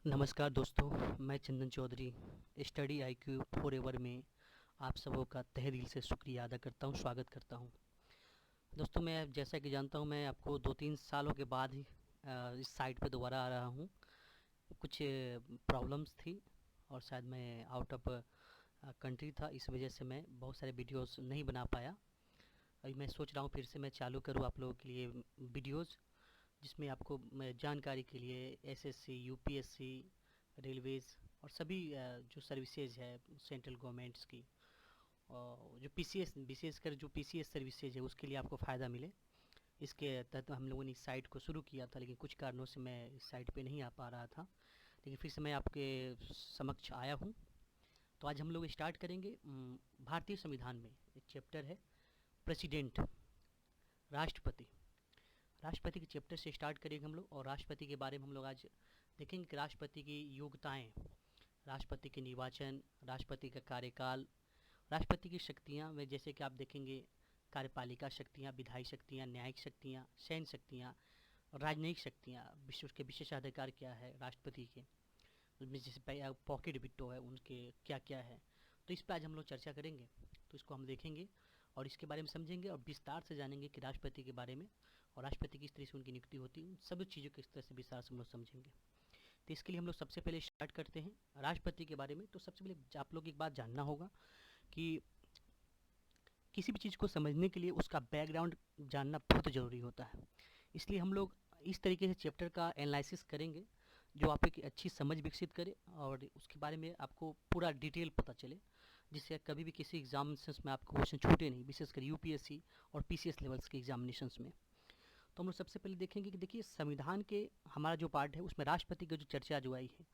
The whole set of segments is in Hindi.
नमस्कार दोस्तों, मैं चंदन चौधरी स्टडी आईक्यू फॉरएवर में आप सबों का तहे दिल से शुक्रिया अदा करता हूं, स्वागत करता हूं। दोस्तों, मैं जैसा कि जानता हूं, मैं आपको 2-3 सालों के बाद ही इस साइट पे दोबारा आ रहा हूं। कुछ प्रॉब्लम्स थी और शायद मैं आउट ऑफ कंट्री था, इस वजह से मैं बहुत सारे वीडियोस नहीं बना पाया। अभी मैं सोच रहा हूं फिर से मैं चालू करूं आप लोगों के लिए वीडियोस, जिसमें आपको मैं जानकारी के लिए एसएससी, यूपीएससी, रेलवेज़ और सभी जो सर्विसेज है सेंट्रल गवर्नमेंट्स की, और जो पीसीएस विशेष कर जो पीसीएस सर्विसेज है उसके लिए आपको फ़ायदा मिले, इसके तहत हम लोगों ने इस साइट को शुरू किया था। लेकिन कुछ कारणों से मैं इस साइट पे नहीं आ पा रहा था, लेकिन फिर से मैं आपके समक्ष आया हूँ। तो आज हम लोग स्टार्ट करेंगे भारतीय संविधान में एक चैप्टर है प्रेसिडेंट, राष्ट्रपति। राष्ट्रपति के चैप्टर से स्टार्ट करेंगे हम लोग, और राष्ट्रपति के बारे में हम लोग आज देखेंगे कि राष्ट्रपति की योग्यताएं, राष्ट्रपति के निर्वाचन, राष्ट्रपति का कार्यकाल, राष्ट्रपति की शक्तियाँ में जैसे कि आप देखेंगे कार्यपालिका शक्तियाँ, विधायी शक्तियाँ, न्यायिक शक्तियाँ, सैन्य शक्तियाँ और राजनयिक शक्तियाँ, विश्व के विशेषाधिकार क्या है राष्ट्रपति के, उसमें जैसे पॉकेट विटो है उनके क्या क्या है। तो इस पर आज हम लोग चर्चा करेंगे, तो इसको हम देखेंगे और इसके बारे में समझेंगे और विस्तार से जानेंगे कि राष्ट्रपति के बारे में, और राष्ट्रपति किस तरह से उनकी नियुक्ति होती है, उन सभी चीज़ों को इस तरह से विस्तार से हम लोग समझेंगे। तो इसके लिए हम लोग सबसे पहले स्टार्ट करते हैं राष्ट्रपति के बारे में। तो सबसे पहले आप लोग एक बात जानना होगा कि किसी भी चीज़ को समझने के लिए उसका बैकग्राउंड जानना बहुत ज़रूरी होता है। इसलिए हम लोग इस तरीके से चैप्टर का एनालिसिस करेंगे जो आप एक अच्छी समझ विकसित करे और उसके बारे में आपको पूरा डिटेल पता चले, जिससे कभी भी किसी एग्जामिनेशंस में आपको क्वेश्चन छूटे नहीं, विशेषकर यूपीएससी और पीसीएस लेवल्स के एग्जामिनेशंस में। तो हम लोग सबसे पहले देखेंगे कि देखिए संविधान के हमारा जो पार्ट है उसमें राष्ट्रपति की जो चर्चा जो आई है,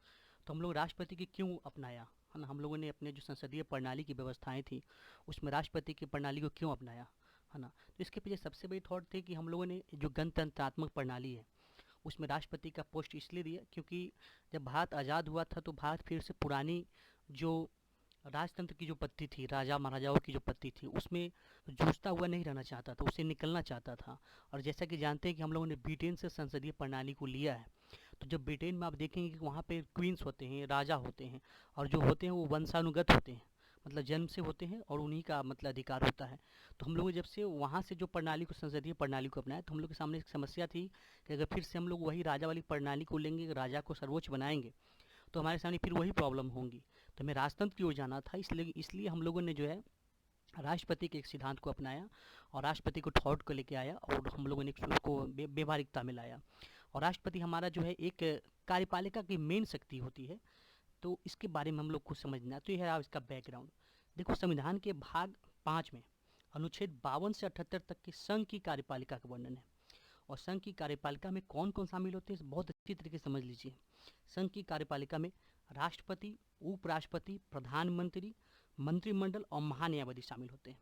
तो हम लोग राष्ट्रपति की क्यों अपनाया है ना, हम लोगों ने अपने जो संसदीय प्रणाली की व्यवस्थाएं थी उसमें राष्ट्रपति की प्रणाली को क्यों अपनाया है ना। तो इसके पीछे सबसे बड़ी थॉट थी कि हम लोगों ने जो गणतंत्रात्मक प्रणाली है उसमें राष्ट्रपति का पोस्ट इसलिए दिया क्योंकि जब भारत आज़ाद हुआ था तो भारत फिर से पुरानी जो राजतंत्र की जो पद्धति थी, राजा महाराजाओं की जो पद्धति थी, उसमें जूझता हुआ नहीं रहना चाहता था, उससे निकलना चाहता था। और जैसा कि जानते हैं कि हम लोगों ने ब्रिटेन से संसदीय प्रणाली को लिया है, तो जब ब्रिटेन में आप देखेंगे कि वहाँ पे क्वींस होते हैं, राजा होते हैं, और जो होते हैं वो वंशानुगत होते हैं, मतलब जन्म से होते हैं और उन्हीं का मतलब अधिकार होता है। तो हम लोग जब से वहाँ से जो प्रणाली को, संसदीय प्रणाली को अपनाया, तो हम लोग के सामने एक समस्या थी कि अगर फिर से हम लोग वही राजा वाली प्रणाली को लेंगे, राजा को सर्वोच्च बनाएंगे, तो हमारे सामने फिर वही प्रॉब्लम होंगी। तो हमें राजतंत्र की ओर जाना था, इसलिए इसलिए हम लोगों ने जो है राष्ट्रपति के एक सिद्धांत को अपनाया और राष्ट्रपति को थॉट को लेके आया, और हम लोगों ने उसको व्यवहारिकता में लाया। और राष्ट्रपति हमारा जो है एक कार्यपालिका की मेन शक्ति होती है। तो इसके बारे में हम लोग को समझना है। तो यह है इसका बैकग्राउंड। देखो, संविधान के भाग 5 में अनुच्छेद 52 से 78 तक की संघ की कार्यपालिका का वर्णन है। और संघ की कार्यपालिका में कौन कौन शामिल होते हैं बहुत अच्छी तरीके से समझ लीजिए। संघ की कार्यपालिका में राष्ट्रपति, उपराष्ट्रपति, प्रधानमंत्री, मंत्रिमंडल और महान्यायवादी शामिल होते हैं।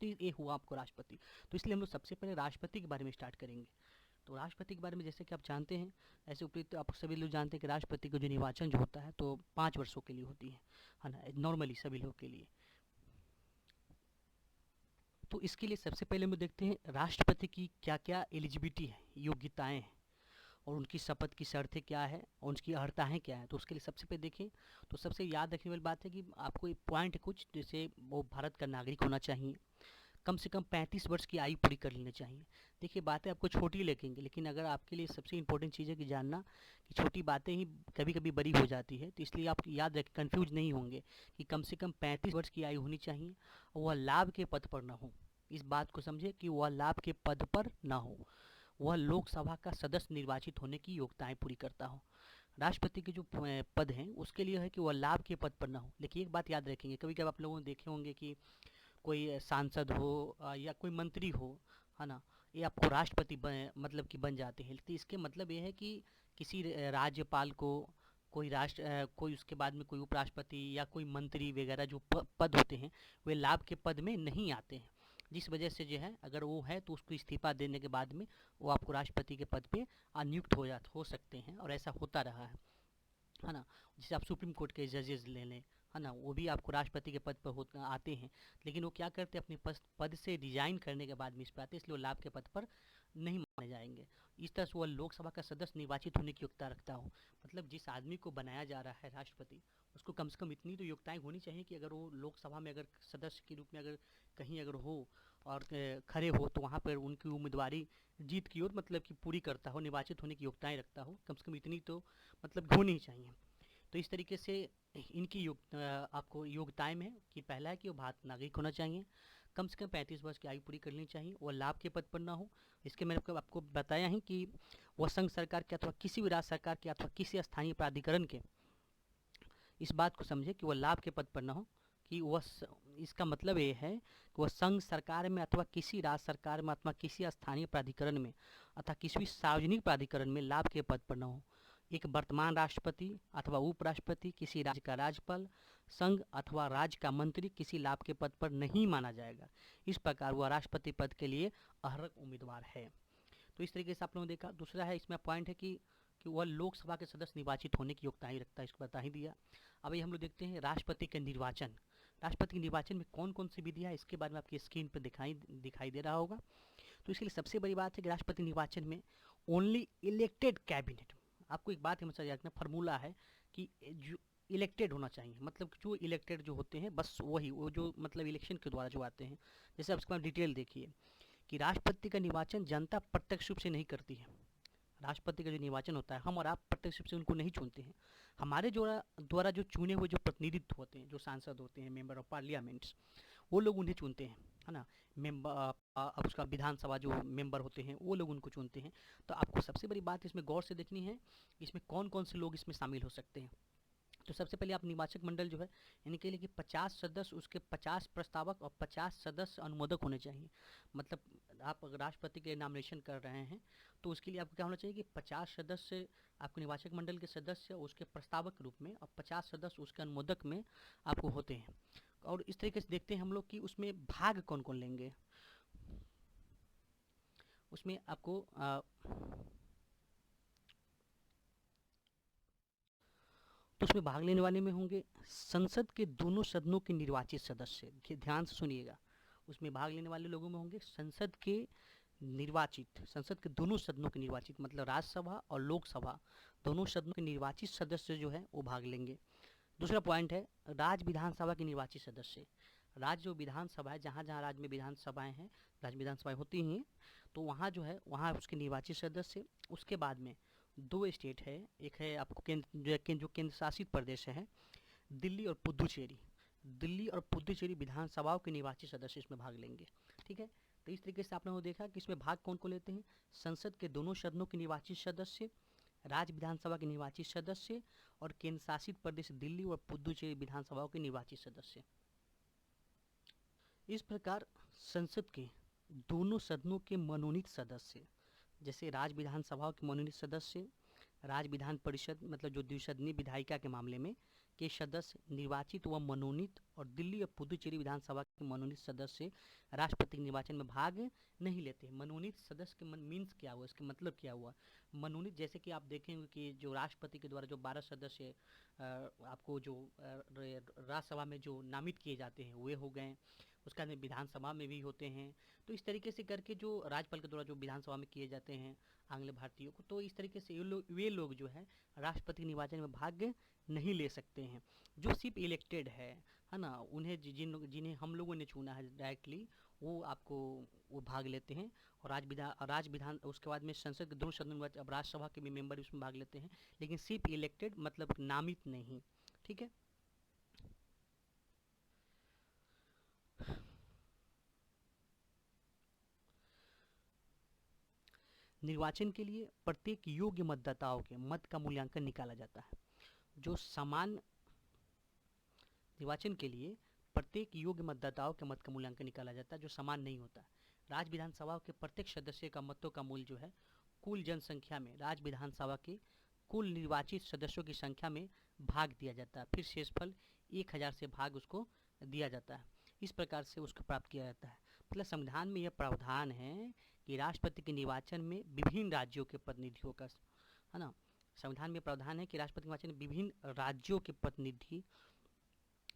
तो ये हुआ आपको राष्ट्रपति। तो इसलिए हम लोग सबसे पहले राष्ट्रपति के बारे में स्टार्ट करेंगे। तो राष्ट्रपति के बारे में जैसे कि आप जानते हैं, ऐसे उपयुक्त आप सभी लोग जानते हैं कि राष्ट्रपति का जो निर्वाचन जो होता है तो 5 वर्षों के लिए होती है ना, नॉर्मली सभी लोग के लिए। तो इसके लिए सबसे पहले हम देखते हैं राष्ट्रपति की क्या क्या एलिजिबिलिटी है, योग्यताएं हैं, और उनकी शपथ की शर्तें क्या है और उनकी अर्हताएँ क्या है। तो उसके लिए सबसे पहले देखें, तो सबसे याद रखने वाली बात है कि आपको एक पॉइंट है कुछ, जैसे वो भारत का नागरिक होना चाहिए, कम से कम 35 वर्ष की आयु पूरी कर लेनी चाहिए। देखिए, बातें आपको छोटी लगेंगी, लेकिन अगर आपके लिए सबसे इंपॉर्टेंट चीज़ है कि जानना कि छोटी बातें ही कभी कभी बड़ी हो जाती है, तो इसलिए आप याद रखें, कन्फ्यूज नहीं होंगे कि कम से कम 35 वर्ष की आयु होनी चाहिए और वह लाभ के पद पर ना हो। इस बात को समझे कि वह लाभ के पद पर ना हो, वह लोकसभा का सदस्य निर्वाचित होने की योग्यताएं पूरी करता हो। राष्ट्रपति के जो पद हैं उसके लिए है कि वह लाभ के पद पर ना हो। लेकिन एक बात याद रखेंगे, कभी कभी आप लोगों ने देखे होंगे कि कोई सांसद हो या कोई मंत्री हो, है ना, ये आपको राष्ट्रपति मतलब कि बन जाते हैं। तो इसके मतलब ये है कि किसी राज्यपाल को कोई उसके बाद में कोई उपराष्ट्रपति या कोई मंत्री वगैरह जो पद होते हैं वे लाभ के पद में नहीं आते हैं, जिस वजह से जो है अगर वो है तो उसको इस्तीफा देने के बाद में वो आपको राष्ट्रपति के पद पे नियुक्त हो सकते हैं, और ऐसा होता रहा है ना। जैसे आप सुप्रीम कोर्ट के जजेस ले लें, है ना, वो भी आपको राष्ट्रपति के पद पर आते हैं, लेकिन वो क्या करते हैं, अपने पद से रिजाइन करने के बाद में इस पर आते हैं, इसलिए वो लाभ के पद पर नहीं माने जाएंगे। इस तरह से वह लोकसभा का सदस्य निर्वाचित होने की योग्यता रखता हो। मतलब जिस आदमी को बनाया जा रहा है राष्ट्रपति, उसको कम से कम इतनी तो योग्यताएं होनी चाहिए कि अगर वो लोकसभा में अगर सदस्य के रूप में अगर कहीं अगर हो और खड़े हो तो वहाँ पर उनकी उम्मीदवारी जीत की ओर मतलब कि पूरी करता हो, निर्वाचित होने की योग्यताएं रखता हो, कम से कम इतनी तो मतलब होनी ही चाहिए। तो इस तरीके से इनकी आपको योग्यताएं में कि पहला है कि वो भारत नागरिक होना चाहिए, कम से कम 35 वर्ष की आयु पूरी कर लेनी चाहिए, वो लाभ के पद पर ना हो। इसके मैंने आपको बताया है कि वह संघ सरकार के अथवा किसी भी राज्य सरकार के अथवा किसी स्थानीय प्राधिकरण के, इस बात को समझे कि वह लाभ के पद पर ना हो, कि वह इसका मतलब ये है कि वह संघ सरकार में अथवा किसी राज्य सरकार में अथवा किसी स्थानीय प्राधिकरण में अथवा किसी भी सार्वजनिक प्राधिकरण में लाभ के पद पर न हो। एक वर्तमान राष्ट्रपति अथवा उपराष्ट्रपति, किसी राज्य का राज्यपाल, संघ अथवा राज्य का मंत्री किसी लाभ के पद पर नहीं माना जाएगा। इस प्रकार वह राष्ट्रपति पद के लिए अर्हक उम्मीदवार है। तो इस तरीके से आप लोगों ने देखा। दूसरा है इसमें पॉइंट है कि वह लोकसभा के सदस्य निर्वाचित होने की योग्यता ही रखता है, इसको बता ही दिया। अब ये हम लोग देखते हैं राष्ट्रपति के निर्वाचन। राष्ट्रपति के निर्वाचन में कौन कौन सी विधियाँ, इसके बारे में आपकी स्क्रीन पर दिखाई दे रहा होगा। तो इसके लिए सबसे बड़ी बात है कि राष्ट्रपति निर्वाचन में ओनली इलेक्टेड कैबिनेट, आपको एक बात हमेशा याद रखना, फार्मूला है कि जो इलेक्टेड होना चाहिए, मतलब जो इलेक्टेड जो होते हैं बस वही, वो जो मतलब इलेक्शन के द्वारा जो आते हैं। जैसे आप इसके बाद डिटेल देखिए कि राष्ट्रपति का निर्वाचन जनता प्रत्यक्ष रूप से नहीं करती है। राष्ट्रपति का जो निर्वाचन होता है, हम और आप प्रत्यक्ष रूप से उनको नहीं चुनते हैं। हमारे द्वारा जो चुने हुए जो प्रतिनिधित्व होते हैं, जो सांसद होते हैं, मेंबर ऑफ पार्लियामेंट्स, वो लोग उन्हें चुनते हैं, है ना। मेंबर अब उसका विधानसभा जो मेंबर होते हैं वो लोग उनको चुनते हैं। तो आपको सबसे बड़ी बात इसमें गौर से देखनी है, इसमें कौन कौन से लोग इसमें शामिल हो सकते हैं। तो सबसे पहले आप निर्वाचक मंडल जो है, यानी के लिए कि 50 सदस्य, उसके 50 प्रस्तावक और 50 सदस्य अनुमोदक होने चाहिए। मतलब आप अगर राष्ट्रपति के नॉमिनेशन कर रहे हैं तो उसके लिए आपको क्या होना चाहिए कि 50 सदस्य आपके निर्वाचक मंडल के सदस्य उसके प्रस्तावक के रूप में और 50 सदस्य उसके अनुमोदक में आपको होते हैं। और इस तरीके से देखते हैं हम लोग कि उसमें भाग कौन कौन लेंगे। उसमें आपको तो उसमें भाग लेने वाले में होंगे संसद के दोनों सदनों के निर्वाचित सदस्य। ध्यान से सुनिएगा, उसमें भाग लेने वाले लोगों में होंगे संसद के निर्वाचित, संसद के दोनों सदनों के निर्वाचित, मतलब राज्यसभा और लोकसभा दोनों सदनों के निर्वाचित सदस्य जो है वो भाग लेंगे। दूसरा पॉइंट है राज्य विधानसभा के निर्वाचित सदस्य। राज्य जो विधानसभा है, जहाँ जहाँ राज्य में विधानसभाएं हैं, राज्य विधानसभाएं होती हैं, तो वहाँ जो है वहाँ उसके निर्वाचित सदस्य। उसके बाद में दो स्टेट है, एक है आपको जो केंद्र शासित प्रदेश है, दिल्ली और पुदुचेरी। दिल्ली और पुदुचेरी विधानसभाओं के निर्वाचित सदस्य इसमें भाग लेंगे। ठीक है। तो इस तरीके से आपने वो देखा कि इसमें भाग कौन कौन लेते हैं, संसद के दोनों सदनों के निर्वाचित सदस्य, राज्य विधानसभा के निर्वाचित सदस्य और केंद्र शासित प्रदेश दिल्ली और पुदुचेरी विधानसभाओं के निर्वाचित सदस्य। इस प्रकार संसद के दोनों सदनों के मनोनीत सदस्य, जैसे राज्य विधानसभाओं के मनोनीत सदस्य, राज्य विधान परिषद मतलब जो द्विसदनीय विधायिका के मामले में के सदस्य निर्वाचित व मनोनीत, और दिल्ली और पुदुचेरी विधानसभा के मनोनीत सदस्य राष्ट्रपति के निर्वाचन में भाग नहीं लेते। मनोनीत सदस्य के मीन्स क्या हुआ, इसका मतलब क्या हुआ। मनोनीत जैसे कि आप देखेंगे कि जो राष्ट्रपति के द्वारा जो 12 सदस्य आपको जो राज्यसभा में जो नामित किए जाते हैं वे हो गए, उसका विधानसभा में भी होते हैं। तो इस तरीके से करके जो राज्यपाल के द्वारा जो विधानसभा में किए जाते हैं आंग्ल भारतीयों को, तो इस तरीके से वे लोग जो है राष्ट्रपति निर्वाचन में भाग नहीं ले सकते हैं। जो सिर्फ इलेक्टेड है ना, उन्हें जिन्हें हम लोगों ने चुना है डायरेक्टली, वो आपको वो भाग लेते हैं। और राज्य विधान उसके बाद में संसद के दोनों सदनों में अब राज्यसभा के भी मेंबर उसमें भाग लेते हैं, लेकिन सिर्फ इलेक्टेड मतलब नामित नहीं। ठीक है। निर्वाचन के लिए प्रत्येक योग्य मतदाताओं के मत का मूल्यांकन निकाला जाता है। जो समान निर्वाचन के लिए प्रत्येक योग्य मतदाताओं के मत का मूल्यांकन निकाला जाता है, जो समान नहीं होता। राज्य विधानसभा के प्रत्येक सदस्य का मतों का मूल्य जो है कुल जनसंख्या में राज्य विधानसभा के कुल निर्वाचित सदस्यों की संख्या में भाग दिया जाता है, फिर शेषफल 1000 से भाग उसको दिया जाता है। इस प्रकार से उसको प्राप्त किया जाता है। मतलब संविधान में यह प्रावधान है कि राष्ट्रपति के निर्वाचन में विभिन्न राज्यों के प्रतिनिधियों का, है ना, संविधान में प्रावधान है कि राष्ट्रपति निर्वाचन में विभिन्न राज्यों के प्रतिनिधि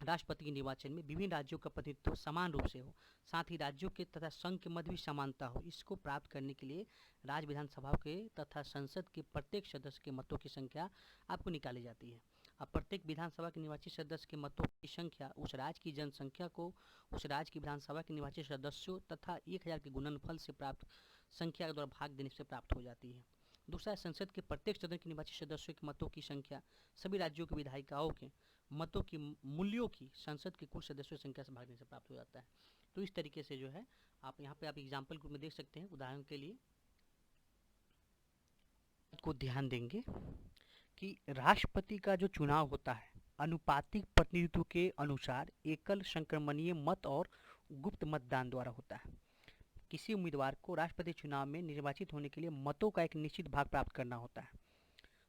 राष्ट्रपति के निर्वाचन में विभिन्न राज्यों का प्रतिनिधित्व समान रूप से हो, साथ ही राज्यों के तथा संघ के मध्य भी समानता हो। इसको प्राप्त करने के लिए राज्य विधानसभा के तथा संसद के प्रत्येक सदस्य के मतों की संख्या आपको निकाली जाती है। अब प्रत्येक विधानसभा के निर्वाचित सदस्य के मतों की संख्या उस राज्य की जनसंख्या को उस राज्य की विधानसभा के निर्वाचित सदस्यों तथा 1000 के गुणनफल से प्राप्त संख्या के द्वारा भाग देने से प्राप्त हो जाती है। दूसरा, संसद के प्रत्येक सदन के निर्वाचित सदस्यों के मतों की संख्या सभी राज्यों के विधायिकाओं के मतों की मूल्यों की संसद के कुल सदस्यों की संख्या से भागने से प्राप्त हो जाता है। तो इस तरीके से जो है आप यहाँ पे आप एग्जाम्पल में देख सकते हैं। उदाहरण के लिए को ध्यान देंगे कि राष्ट्रपति का जो चुनाव होता है अनुपातिक प्रतिनिधित्व के अनुसार एकल संक्रमणीय मत और गुप्त मतदान द्वारा होता है। किसी उम्मीदवार को राष्ट्रपति चुनाव में निर्वाचित होने के लिए मतों का एक निश्चित भाग प्राप्त करना होता है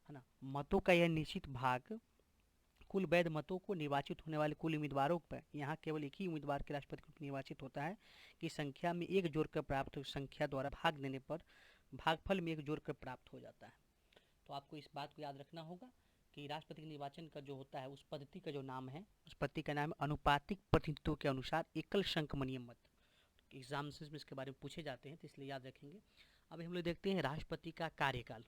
ना। मतों का यह निश्चित भाग कुल वैध मतों को निर्वाचित होने वाले कुल उम्मीदवारों पर, यहाँ केवल एक ही उम्मीदवार के राष्ट्रपति को निर्वाचित होता है, की संख्या में एक जोड़कर प्राप्त संख्या द्वारा भाग देने पर भागफल में एक जोड़कर प्राप्त हो जाता है। तो आपको इस बात को याद रखना होगा कि राष्ट्रपति के निर्वाचन का जो होता है उस पद्धति का जो नाम है, उस पद्धति का नाम है अनुपातिक प्रतिनिधित्व के अनुसार एकल संक्रमणीय मत। एग्जाम्स में इसके बारे में पूछे जाते हैं तो इसलिए याद रखेंगे। अब हम लोग देखते हैं राष्ट्रपति का कार्यकाल।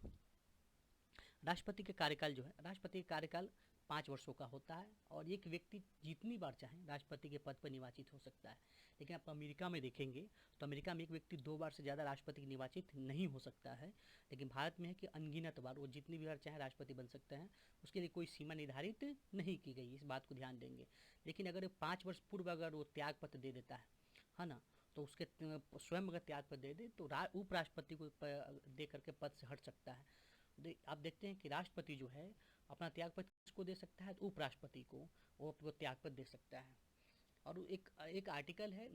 राष्ट्रपति का कार्यकाल जो है, राष्ट्रपति का कार्यकाल 5 वर्षों का होता है और एक व्यक्ति जितनी बार चाहे राष्ट्रपति के पद पर निर्वाचित हो सकता है। लेकिन आप अमेरिका में देखेंगे तो अमेरिका में एक व्यक्ति 2 बार से ज़्यादा राष्ट्रपति निर्वाचित नहीं हो सकता है। लेकिन भारत में है कि अनगिनत बार वो जितनी भी बार चाहे राष्ट्रपति बन सकते हैं, उसके लिए कोई सीमा निर्धारित नहीं की गई। इस बात को ध्यान देंगे। लेकिन अगर 5 वर्ष पूर्व अगर वो त्यागपत्र दे देता है ना, तो उसके स्वयं अगर त्यागपत्र दे दे तो उपराष्ट्रपति को दे करके पद से हट सकता है। आप देखते हैं कि राष्ट्रपति जो है अपना त्यागपत्र किसको दे सकता है, तो उपराष्ट्रपति को वो त्यागपत्र दे सकता है। और एक आर्टिकल है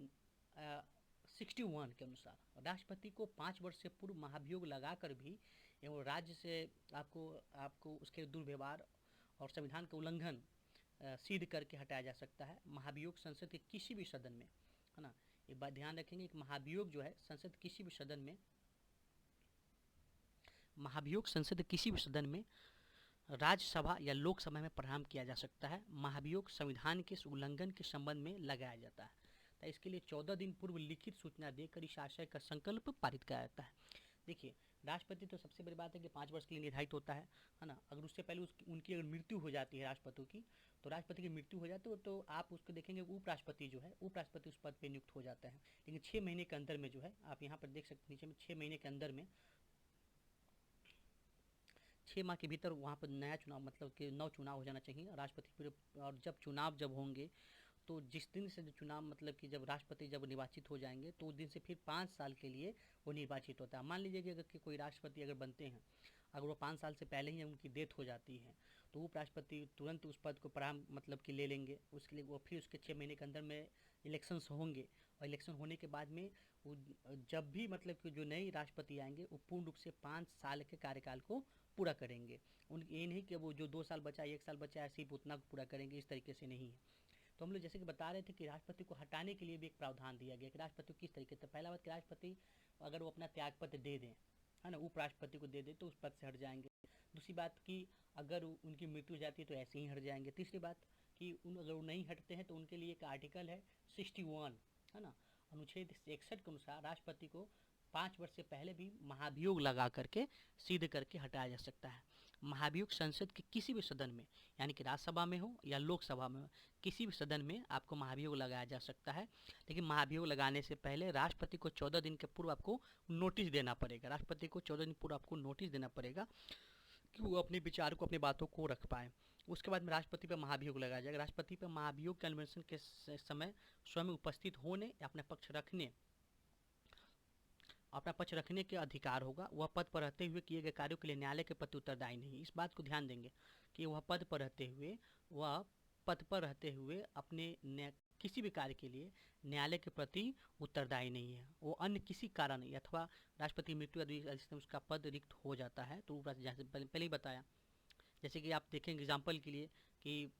61 के अनुसार राष्ट्रपति को 5 वर्ष से पूर्व महाभियोग लगाकर भी एवं राज्य से आपको उसके दुर्व्यवहार और संविधान का उल्लंघन सिद्ध करके हटाया जा सकता है। महाभियोग संसद के किसी भी सदन में, है ना, एक बात ध्यान रखेंगे कि महाभियोग जो है संसद किसी भी सदन में, महाभियोग संसद किसी भी सदन में राज्यसभा या लोकसभा में प्रारंभ किया जा सकता है। महाभियोग संविधान के उल्लंघन के संबंध में लगाया जाता है। तो इसके लिए 14 दिन पूर्व लिखित सूचना देकर इस आशय का संकल्प पारित किया जाता है। देखिए, राष्ट्रपति तो सबसे बड़ी बात है कि 5 वर्ष के लिए निर्धारित होता है ना। अगर उससे पहले उनकी अगर मृत्यु हो जाती है राष्ट्रपति की, तो राष्ट्रपति की मृत्यु हो जाती है तो आप उसको देखेंगे उपराष्ट्रपति जो है, उपराष्ट्रपति उस पद पर नियुक्त हो जाता है। लेकिन 6 महीने के अंदर में जो है, आप यहाँ पर देख सकते हैं नीचे में 6 महीने के अंदर में 6 माह के भीतर वहाँ पर नया चुनाव, मतलब कि नौ चुनाव हो जाना चाहिए राष्ट्रपति। और जब चुनाव होंगे तो जिस दिन से चुनाव, मतलब कि जब राष्ट्रपति जब निर्वाचित हो जाएंगे तो उस दिन से फिर 5 साल के लिए वो निर्वाचित होता है। मान लीजिए कि अगर कोई राष्ट्रपति अगर बनते हैं, अगर वो 5 साल से पहले ही उनकी डेथ हो जाती है, तो उपराष्ट्रपति तुरंत उस पद को प्रारंभ मतलब कि ले लेंगे। उसके लिए वो फिर उसके 6 महीने के अंदर में इलेक्शंस होंगे और इलेक्शन होने के बाद में जब भी मतलब कि जो नए राष्ट्रपति आएंगे वो पूर्ण रूप से 5 साल के कार्यकाल को पूरा करेंगे। उनकी ये नहीं कि वो जो 2 साल बचा, 1 साल बचा है, सिर्फ उतना को पूरा करेंगे, इस तरीके से नहीं है। तो हम लोग जैसे कि बता रहे थे कि राष्ट्रपति को हटाने के लिए भी एक प्रावधान दिया गया कि राष्ट्रपति को किस तरीके से, पहला बात कि राष्ट्रपति अगर वो अपना त्यागपत्र दे दें, है ना, उपराष्ट्रपति को दे दें तो उस पद से हट जाएंगे। दूसरी बात कि अगर उनकी मृत्यु हो जाती है तो ऐसे ही हट जाएंगे। तीसरी बात कि अगर वो नहीं हटते हैं तो उनके लिए एक आर्टिकल है 61, है ना, अनुच्छेद 61 के अनुसार राष्ट्रपति को 5 वर्ष से पहले भी महाभियोग लगा करके सिद्ध करके हटाया जा सकता है। महाभियोग संसद के किसी भी सदन में, यानी कि राज्यसभा में हो या लोकसभा में हो, किसी भी सदन में आपको महाभियोग लगाया जा सकता है। लेकिन महाभियोग लगाने से पहले राष्ट्रपति को 14 दिन के पूर्व आपको नोटिस देना पड़ेगा। राष्ट्रपति को 14 दिन पूर्व आपको नोटिस देना पड़ेगा कि वो अपने विचार को, अपनी बातों को रख पाए। उसके बाद में राष्ट्रपति पर महाभियोग लगाया जाएगा। राष्ट्रपति पर महाभियोग के अन्वेषण के समय स्वयं उपस्थित होने या अपना पक्ष रखने के अधिकार होगा। वह पद पर रहते हुए किए गए कार्यों के लिए न्यायालय के प्रति उत्तरदायी नहीं। इस बात को ध्यान देंगे कि वह पद पर रहते हुए अपने किसी भी कार्य के लिए न्यायालय के प्रति उत्तरदायी नहीं है। वो अन्य किसी कारण अथवा राष्ट्रपति मृत्यु आदि उसका पद रिक्त हो जाता है तो जैसे पहले ही बताया, जैसे कि आप देखेंगे एग्जाम्पल के लिए कि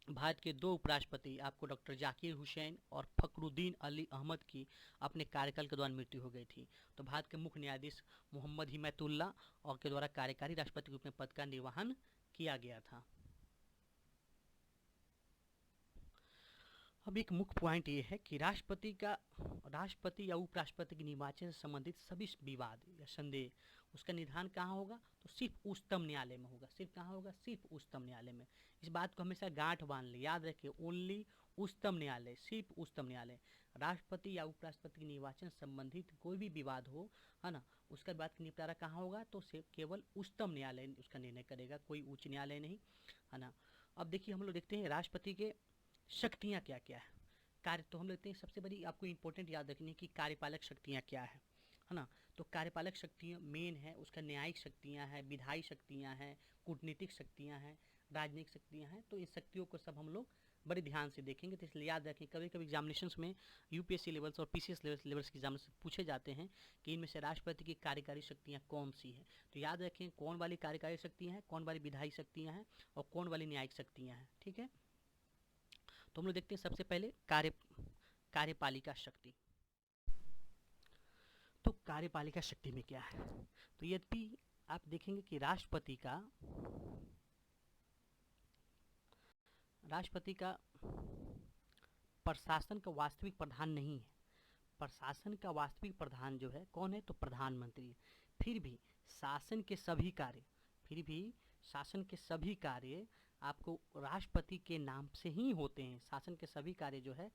भारत के 2 उपराष्ट्रपति आपको डॉक्टर जाकिर हुसैन और फखरुद्दीन अली अहमद की अपने कार्यकाल के दौरान मृत्यु हो गई थी। तो भारत के मुख्य न्यायाधीश मोहम्मद हिमायतुल्लाह और के द्वारा कार्यकारी राष्ट्रपति के रूप में पद का निर्वहन किया गया था। अब एक मुख्य पॉइंट ये है कि राष्ट्रपति या उपराष्ट्रपति के निर्वाचन से संबंधित सभी विवाद या संदेह उसका निदान कहाँ होगा, तो सिर्फ उच्चतम न्यायालय में होगा। सिर्फ कहाँ होगा, सिर्फ उच्चतम न्यायालय में। इस बात को हमेशा गांठ बांध ले, याद रखिए, ओनली उच्चतम न्यायालय, सिर्फ उच्चतम न्यायालय। राष्ट्रपति या उपराष्ट्रपति के निर्वाचन संबंधित कोई भी विवाद हो, है ना, उसका विवाद का निपटारा कहाँ होगा, तो सिर्फ केवल उच्चतम न्यायालय उसका निर्णय करेगा, कोई उच्च न्यायालय नहीं, है ना। अब देखिए हम लोग देखते हैं राष्ट्रपति के शक्तियाँ क्या क्या है। कार्य तो हम लेते हैं, सबसे बड़ी आपको इंपॉर्टेंट याद रखनी है कि कार्यपालक शक्तियाँ क्या है ना। तो कार्यपालक शक्तियाँ मेन है, उसका न्यायिक शक्तियाँ हैं, विधायी शक्तियाँ हैं, कूटनीतिक शक्तियाँ हैं, राजनीतिक शक्तियाँ हैं। तो इन शक्तियों को सब हम लोग बड़े ध्यान से देखेंगे। तो इसलिए याद रखें, कभी कभी एग्जामिनेशंस में यूपीएससी लेवल्स और पीसीएस लेवल्स के एग्जाम से पूछे जाते हैं कि इनमें से राष्ट्रपति की कार्यकारी शक्तियाँ कौन सी हैं। तो याद रखें कौन वाली कार्यकारी शक्तियाँ हैं, कौन वाली विधायी शक्तियाँ हैं और कौन वाली न्यायिक शक्तियाँ हैं, ठीक है। तो हम लोग देखते हैं सबसे पहले कार्यपालिका शक्ति। तो कार्यपालिका शक्ति में क्या है, तो यदि आप देखेंगे कि राष्ट्रपति का प्रशासन का वास्तविक प्रधान नहीं है। प्रशासन का वास्तविक प्रधान जो है कौन है, तो प्रधानमंत्री। फिर भी शासन के सभी कार्य आपको राष्ट्रपति के नाम से ही होते हैं। शासन के सभी कार्य जो है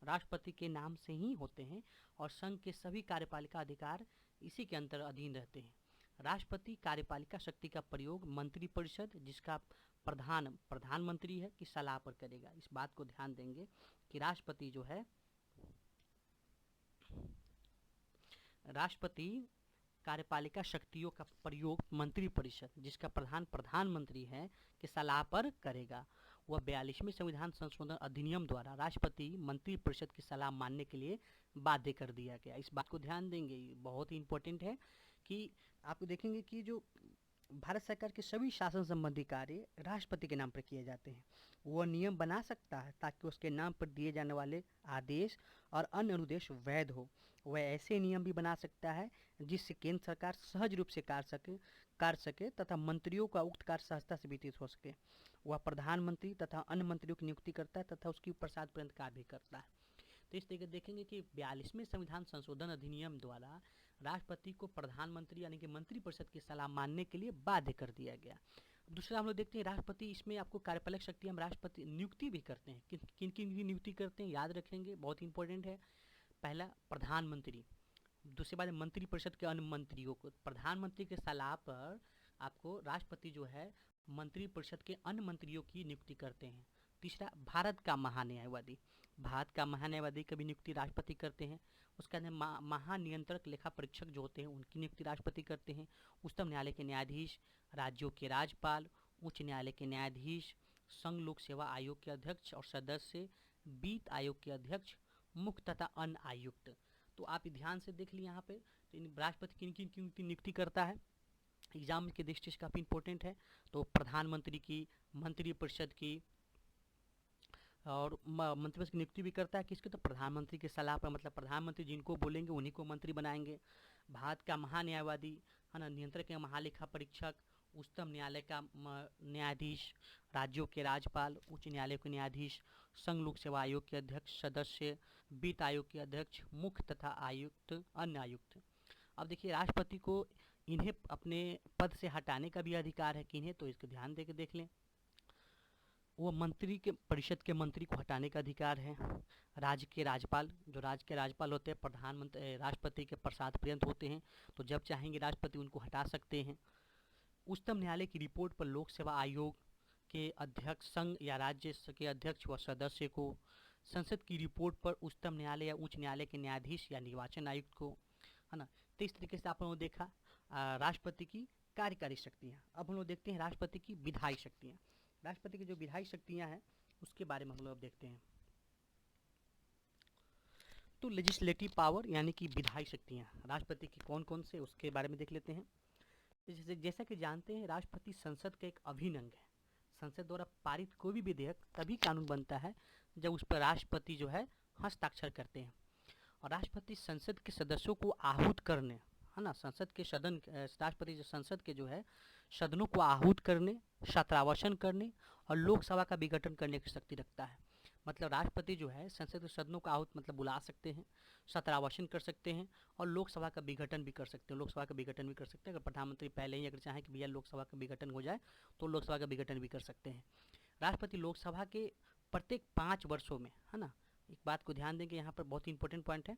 राष्ट्रपति के नाम से ही होते हैं और संघ के सभी कार्यपालिका अधिकार इसी के अंतर अधीन रहते हैं। राष्ट्रपति कार्यपालिका शक्ति का प्रयोग मंत्रिपरिषद, जिसका प्रधानमंत्री है, की सलाह पर करेगा। इस बात को ध्यान देंगे कि राष्ट्रपति कार्यपालिका शक्तियों का प्रयोग मंत्रिपरिषद, जिसका प्रधानमंत्री है, की सलाह पर करेगा। वह 42वें संविधान संशोधन अधिनियम द्वारा राष्ट्रपति मंत्रिपरिषद की सलाह मानने के लिए बाध्य कर दिया गया। इस बात को ध्यान देंगे, बहुत ही इंपॉर्टेंट है कि आप देखेंगे कि जो भारत सरकार के सभी शासन संबंधी कार्य राष्ट्रपति के नाम पर किए जाते हैं। वह नियम बना सकता है ताकि उसके नाम पर दिए जाने वाले आदेश और अन्य अनुदेश वैध हो। वह ऐसे नियम भी बना सकता है जिससे केंद्र सरकार सहज रूप से कर सके तथा मंत्रियों का उक्त कार्य सहजता से वितरित हो सके। वह प्रधानमंत्री तथा अन्य मंत्रियों की नियुक्ति करता है तथा उसकी प्रसाद पर्यंत कार्य भी करता है। तो इस तरीके देखेंगे कि 42वें संविधान संशोधन अधिनियम द्वारा राष्ट्रपति को प्रधानमंत्री यानी कि मंत्रिपरिषद की सलाह मानने के लिए बाध्य कर दिया गया। दूसरा हम लोग देखते हैं राष्ट्रपति, इसमें आपको कार्यपालक शक्ति, हम राष्ट्रपति नियुक्ति भी करते हैं। किन किन की नियुक्ति करते हैं याद रखेंगे, बहुत इंपॉर्टेंट है। पहला प्रधानमंत्री, दूसरी बात मंत्रिपरिषद के अन्य मंत्रियों को। प्रधानमंत्री के सलाह पर आपको राष्ट्रपति जो है मंत्रिपरिषद के अन्य मंत्रियों की नियुक्ति करते हैं। तीसरा भारत का महान्यायवादी की भी नियुक्ति राष्ट्रपति करते हैं। उसके अंदर महानियंत्रक लेखा परीक्षक जो होते हैं उनकी नियुक्ति राष्ट्रपति करते हैं। उच्चतम न्यायालय के न्यायाधीश, राज्यों के राज्यपाल, उच्च न्यायालय के न्यायाधीश, संघ लोक सेवा आयोग के अध्यक्ष और सदस्य, वित्त आयोग के अध्यक्ष, मुख्य तथा अन्य आयुक्त। तो आप ध्यान से देख लिए यहाँ पे, तो राष्ट्रपति किन किन की नियुक्ति करता है, एग्जाम की दृष्टि से काफ़ी इंपॉर्टेंट है। तो प्रधानमंत्री की, मंत्रिपरिषद की और मंत्रिपरिषद की नियुक्ति भी करता है। किसके, तो प्रधानमंत्री की सलाह पर, मतलब प्रधानमंत्री जिनको बोलेंगे उन्हीं को मंत्री बनाएंगे। भारत का महान्यायवादी, है ना, नियंत्रक या महालेखा परीक्षक, उच्चतम न्यायालय का न्यायाधीश, राज्यों के राज्यपाल, उच्च न्यायालय के न्यायाधीश, संघ लोक सेवा आयोग के अध्यक्ष, सदस्य, वित्त आयोग के अध्यक्ष, मुख्य तथा आयुक्त, अन्य आयुक्त। अब देखिए राष्ट्रपति को इन्हें अपने पद से हटाने का भी अधिकार है। किन्हें, तो इसको ध्यान दे के देख लें। वो मंत्री के परिषद के मंत्री को हटाने का अधिकार है। राज्य के राज्यपाल होते हैं राष्ट्रपति के प्रसाद पर्यंत होते हैं, तो जब चाहेंगे राष्ट्रपति उनको हटा सकते हैं। उच्चतम न्यायालय की रिपोर्ट पर लोक सेवा आयोग के अध्यक्ष, संघ या राज्य के अध्यक्ष व सदस्य को, संसद की रिपोर्ट पर उच्चतम न्यायालय या उच्च न्यायालय के न्यायाधीश या निर्वाचन आयुक्त को, है ना। तो इस तरीके से आप लोगों ने देखा राष्ट्रपति की कार्यकारी शक्तियाँ। अब हम लोग देखते हैं राष्ट्रपति की विधायी शक्तियाँ। राष्ट्रपति की जो विधायी शक्तियाँ हैं उसके बारे में हम लोग अब देखते हैं। तो लेजिस्लेटिव पावर यानी कि विधायी शक्तियाँ राष्ट्रपति की कौन कौन से, उसके बारे में देख लेते हैं। जैसा कि जानते हैं राष्ट्रपति संसद का एक अभिन्न अंग है। संसद द्वारा पारित कोई भी विधेयक तभी कानून बनता है जब उस पर राष्ट्रपति जो है हस्ताक्षर करते हैं। और राष्ट्रपति संसद के सदस्यों को आहूत करने, है ना, राष्ट्रपति संसद के जो है सदनों को आहूत करने, छात्रावासन करने और लोकसभा का विघटन करने की शक्ति रखता है। मतलब राष्ट्रपति जो है संसद के सदनों का आहूत मतलब बुला सकते हैं, सत्रावसन कर सकते हैं और लोकसभा का विघटन भी कर सकते हैं। लोकसभा का विघटन भी कर सकते हैं, अगर प्रधानमंत्री पहले ही अगर चाहें कि भैया लोकसभा का विघटन हो जाए तो लोकसभा का विघटन भी कर सकते हैं। राष्ट्रपति लोकसभा के प्रत्येक 5 वर्षों में, है ना, एक बात को ध्यान देंगे, यहाँ पर बहुत ही इंपॉर्टेंट पॉइंट है।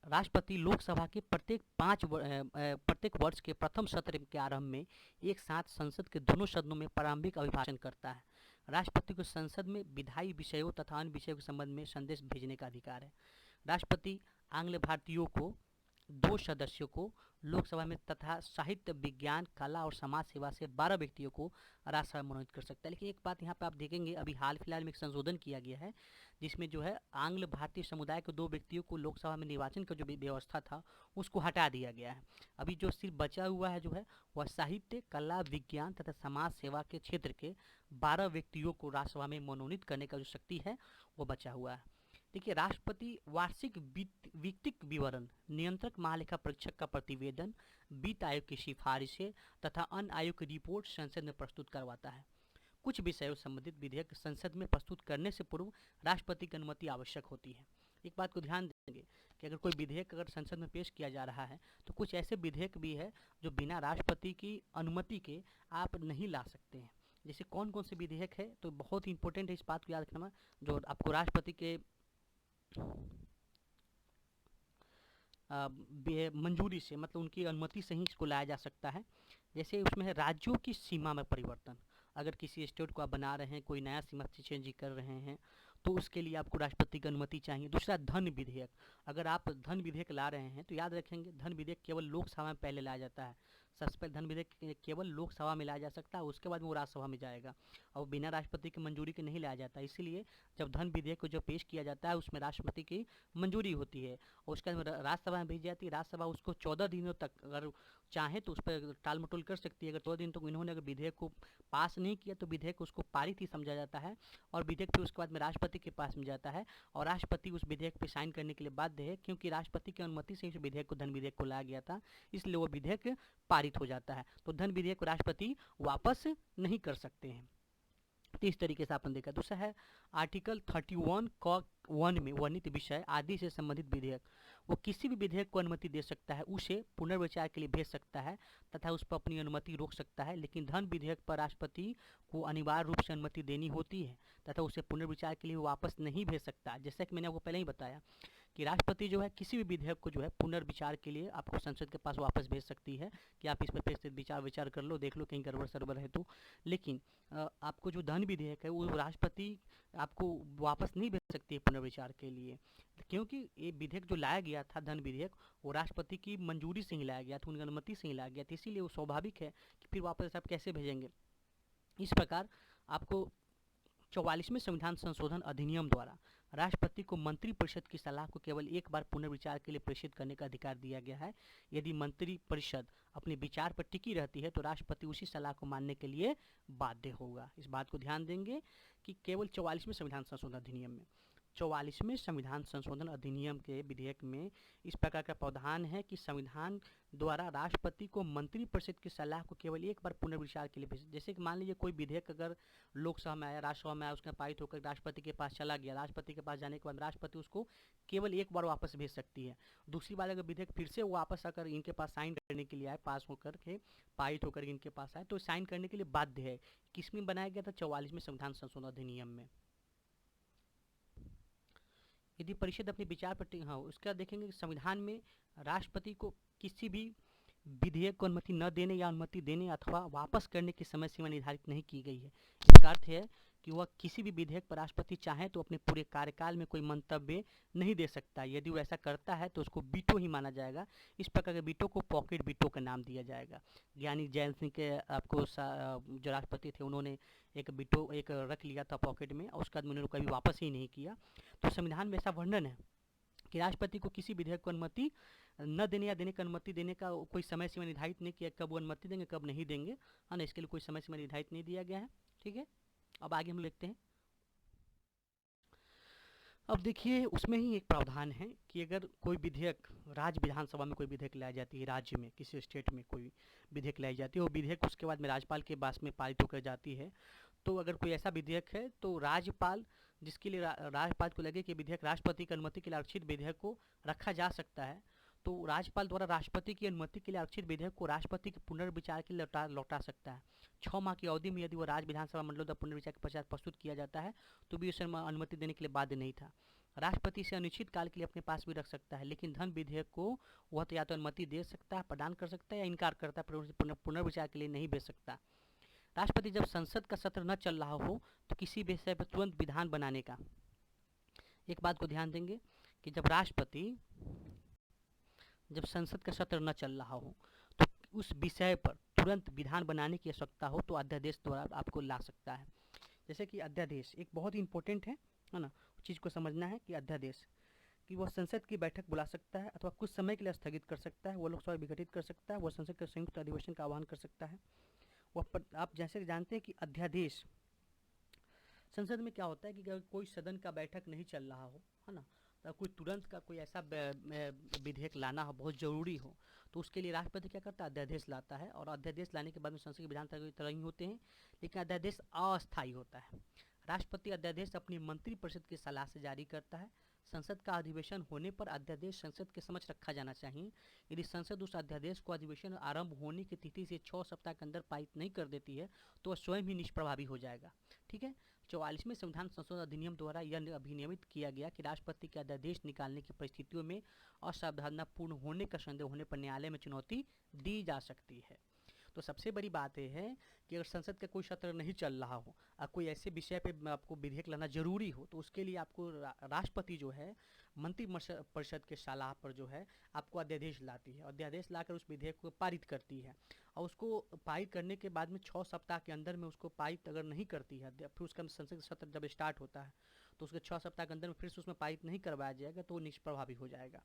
राष्ट्रपति लोकसभा के प्रत्येक वर्ष के प्रथम सत्र के आरंभ में एक साथ संसद के दोनों सदनों में प्रारंभिक अभिभाषण करता है। राष्ट्रपति को संसद में विधायी विषयों तथा अन्य विषयों के संबंध में संदेश भेजने का अधिकार है। राष्ट्रपति आंग्ल भारतीयों को 2 सदस्यों को लोकसभा में तथा साहित्य, विज्ञान, कला और समाज सेवा से 12 व्यक्तियों को राज्यसभा में मनोनीत कर सकता है। लेकिन एक बात यहाँ पे आप देखेंगे, अभी हाल फिलहाल में एक संशोधन किया गया है जिसमें जो है आंग्ल भारतीय समुदाय के 2 व्यक्तियों को लोकसभा में निर्वाचन का जो व्यवस्था था उसको हटा दिया गया है। अभी जो सिर्फ बचा हुआ है जो है वह साहित्य, कला, विज्ञान तथा समाज सेवा के क्षेत्र के 12 व्यक्तियों को राज्यसभा में मनोनीत करने का जो शक्ति है वो बचा हुआ है। देखिए, राष्ट्रपति वार्षिक वित्तीय विवरण, नियंत्रक महालेखा परीक्षक का प्रतिवेदन, वित्त आयोग की सिफारिशें तथा अन्य आयोग की रिपोर्ट संसद में प्रस्तुत करवाता है। कुछ विषयों संबंधित विधेयक संसद में प्रस्तुत करने से पूर्व राष्ट्रपति की अनुमति आवश्यक होती है। एक बात को ध्यान देंगे कि अगर कोई विधेयक अगर संसद में पेश किया जा रहा है तो कुछ ऐसे विधेयक भी है जो बिना राष्ट्रपति की अनुमति के आप नहीं ला सकते हैं। जैसे कौन कौन से विधेयक है, तो बहुत ही इंपॉर्टेंट है, इस बात को याद रखना, जो आपको राष्ट्रपति के मंजूरी से, मतलब उनकी अनुमति से ही इसको लाया जा सकता है। जैसे उसमें है राज्यों की सीमा में परिवर्तन। अगर किसी स्टेट को आप बना रहे हैं, कोई नया सीमा चेंज कर रहे हैं तो उसके लिए आपको राष्ट्रपति की अनुमति चाहिए। दूसरा, धन विधेयक। अगर आप धन विधेयक ला रहे हैं तो याद रखेंगे धन विधेयक केवल लोकसभा में पहले लाया जाता है। सबसे पहले धन विधेयक केवल लोकसभा में लाया जा सकता है, उसके बाद वो राज्यसभा में जाएगा और बिना राष्ट्रपति की मंजूरी के नहीं लाया जाता। इसीलिए जब धन विधेयक को जब पेश किया जाता है उसमें राष्ट्रपति की मंजूरी होती है और उसके बाद राज्यसभा में भेजी जाती है। राज्यसभा उसको 14 दिनों तक अगर चाहे तो उस पर टाल मटोल कर सकती है। अगर 14 दिन तक इन्होंने अगर विधेयक को पास नहीं किया तो विधेयक उसको पारित ही समझा जाता है और विधेयक फिर उसके बाद में राष्ट्रपति के पास में जाता है और राष्ट्रपति उस विधेयक पर साइन करने के लिए बाध्य है, क्योंकि राष्ट्रपति की अनुमति से इस विधेयक को, धन विधेयक को लाया गया था, इसलिए वो विधेयक पारित हो जाता है। तो धन विधेयक को राष्ट्रपति वापस नहीं कर सकते हैं। तो इस तरीके से आपने देखा। दूसरा है आर्टिकल 31 क 1 में वर्णित विषय आदि से संबंधित विधेयक, वो किसी भी विधेयक को अनुमति दे सकता है, उसे पुनर्विचार के लिए भेज सकता है तथा उस पर अपनी अनुमति रोक सकता है। लेकिन धन विधेयक पर राष्ट्रपति को अनिवार्य रूप से अनुमति देनी होती है तथा उसे पुनर्विचार के लिए वापस नहीं भेज सकता। जैसा कि मैंने आपको पहले ही बताया कि राष्ट्रपति जो है किसी भी विधेयक को जो है पुनर्विचार के लिए आपको संसद के पास वापस भेज सकती है कि आप इस पर फिर से विचार कर लो, देख लो कहीं गड़बड़ सरबर है तो। लेकिन आपको जो धन विधेयक है वो राष्ट्रपति आपको वापस नहीं भेज सकती है पुनर्विचार के लिए, क्योंकि ये विधेयक जो लाया गया था धन विधेयक वो राष्ट्रपति की मंजूरी से ही लाया गया था, उनकी अनुमति से ही लाया गया था। इसीलिए वो स्वाभाविक है कि फिर वापस आप कैसे भेजेंगे। इस प्रकार आपको 44वें संविधान संशोधन अधिनियम द्वारा राष्ट्रपति को मंत्रिपरिषद की सलाह को केवल एक बार पुनर्विचार के लिए प्रेषित करने का अधिकार दिया गया है। यदि मंत्रिपरिषद अपने विचार पर टिकी रहती है तो राष्ट्रपति उसी सलाह को मानने के लिए बाध्य होगा। इस बात को ध्यान देंगे कि केवल 44वें संविधान संशोधन अधिनियम में, 44वें संविधान संशोधन अधिनियम के विधेयक में इस प्रकार का प्रावधान है कि संविधान द्वारा राष्ट्रपति को मंत्रिपरिषद की सलाह को केवल एक बार पुनर्विचार के लिए भेज। जैसे कि मान लीजिए कोई विधेयक अगर लोकसभा में आया, राज्यसभा में आया, उसका पारित होकर राष्ट्रपति के पास चला गया, राष्ट्रपति के पास जाने के बाद राष्ट्रपति उसको केवल एक बार वापस भेज सकती है। दूसरी बार अगर विधेयक फिर से वापस आकर इनके पास साइन करने के लिए आए, पास होकर के पारित होकर इनके पास आए, तो साइन करने के लिए बाध्य है। किसमें बनाया गया था? 44वें संविधान संशोधन अधिनियम में। यदि परिषद अपने विचार पर हाँ, उसका देखेंगे कि संविधान में राष्ट्रपति को किसी भी विधेयक को अनुमति न देने या अनुमति देने अथवा वापस करने की समय सीमा निर्धारित नहीं की गई है। इसका अर्थ है कि वह किसी भी विधेयक पर राष्ट्रपति चाहे तो अपने पूरे कार्यकाल में कोई मंतव्य नहीं दे सकता। यदि वो ऐसा करता है तो उसको वीटो ही माना जाएगा। इस प्रकार के वीटो को पॉकेट वीटो का नाम दिया जाएगा। ज्ञानी जैन सिंह के आपको जो राष्ट्रपति थे उन्होंने एक वीटो एक रख लिया था पॉकेट में और उसके बाद उन्होंने कभी वापस ही नहीं किया। तो संविधान में ऐसा वर्णन है कि राष्ट्रपति को किसी विधेयक को अनुमति न देने या देने की अनुमति देने का कोई समय सीमा निर्धारित नहीं किया, कब वो अनुमति देंगे कब नहीं देंगे, है ना, इसके लिए कोई समय सीमा निर्धारित नहीं दिया गया है। ठीक है, अब आगे हम लिखते हैं। अब देखिए उसमें ही एक प्रावधान है कि अगर कोई विधेयक राज्य विधानसभा में कोई विधेयक लाई जाती है, राज्य में किसी स्टेट में कोई विधेयक लाई जाती है और विधेयक उसके बाद में राज्यपाल के पास में पारित होकर जाती है, तो अगर कोई ऐसा विधेयक है तो राज्यपाल, जिसके लिए राज्यपाल को लगे कि विधेयक राष्ट्रपति की अनुमति के लिए आरक्षित विधेयक को रखा जा सकता है, तो राज्यपाल द्वारा राष्ट्रपति की अनुमति के लिए आरक्षित विधेयक को राष्ट्रपति के पुनर्विचार के लिए लौटा सकता है। 6 माह की अवधि में यदि वो राज्य विधानसभा मंडलों द्वारा पुनर्विचार के पश्चात प्रस्तुत किया जाता है तो भी उसे अनुमति देने के लिए बाध्य नहीं था। राष्ट्रपति इसे अनिश्चित काल के लिए अपने पास भी रख सकता है, लेकिन धन विधेयक को वह तो या तो अनुमति दे सकता है, प्रदान कर सकता है, या इनकार करता है, पुनर्विचार के लिए नहीं भेज सकता। राष्ट्रपति जब संसद का सत्र न चल रहा हो तो किसी विषय पर तुरंत विधान बनाने का, एक बात को ध्यान देंगे कि जब संसद का सत्र न चल रहा हो तो उस विषय पर तुरंत विधान बनाने की आवश्यकता हो तो अध्यादेश द्वारा आपको ला सकता है। जैसे कि अध्यादेश एक बहुत ही इंपॉर्टेंट है ना, चीज़ को समझना है कि अध्यादेश कि वह संसद की बैठक बुला सकता है अथवा कुछ समय के लिए स्थगित कर सकता है, वह लोकसभा विघटित कर सकता है, वह संसद के संयुक्त अधिवेशन का आह्वान कर सकता है। आप जैसे जानते हैं कि अध्यादेश संसद में क्या होता है कि अगर कोई सदन का बैठक नहीं चल रहा हो, है ना, तो कोई तुरंत का कोई ऐसा विधेयक लाना हो, बहुत ज़रूरी हो, तो उसके लिए राष्ट्रपति क्या करता है, अध्यादेश लाता है। और अध्यादेश लाने के बाद में संसद के विधान तरह ही होते हैं, लेकिन अध्यादेश अस्थायी होता है। राष्ट्रपति अध्यादेश अपनी मंत्रिपरिषद की सलाह से जारी करता है। संसद का अधिवेशन होने पर अध्यादेश संसद के समक्ष रखा जाना चाहिए। यदि संसद उस अध्यादेश को अधिवेशन आरंभ होने की तिथि से 6 सप्ताह के अंदर पारित नहीं कर देती है तो वह स्वयं ही निष्प्रभावी हो जाएगा। ठीक है। 44वें संविधान संशोधन अधिनियम द्वारा यह अभिनियमित किया गया कि राष्ट्रपति के अध्यादेश निकालने की परिस्थितियों में असावधानतापूर्ण होने का संदेह होने पर न्यायालय में चुनौती दी जा सकती है। तो सबसे बड़ी बात यह है कि अगर संसद का कोई सत्र नहीं चल रहा हो और कोई ऐसे विषय पे आपको विधेयक लाना जरूरी हो तो उसके लिए आपको राष्ट्रपति जो है मंत्रिपरिषद के सलाह पर जो है आपको अध्यादेश लाती है। अध्यादेश लाकर उस विधेयक को पारित करती है और उसको पारित करने के बाद में 6 सप्ताह के अंदर में उसको पारित अगर नहीं करती है, फिर उसका संसद सत्र जब स्टार्ट होता है तो उसके 6 सप्ताह के अंदर में फिर से उसमें पारित नहीं करवाया जाएगा तो वो निष्प्रभावी हो जाएगा।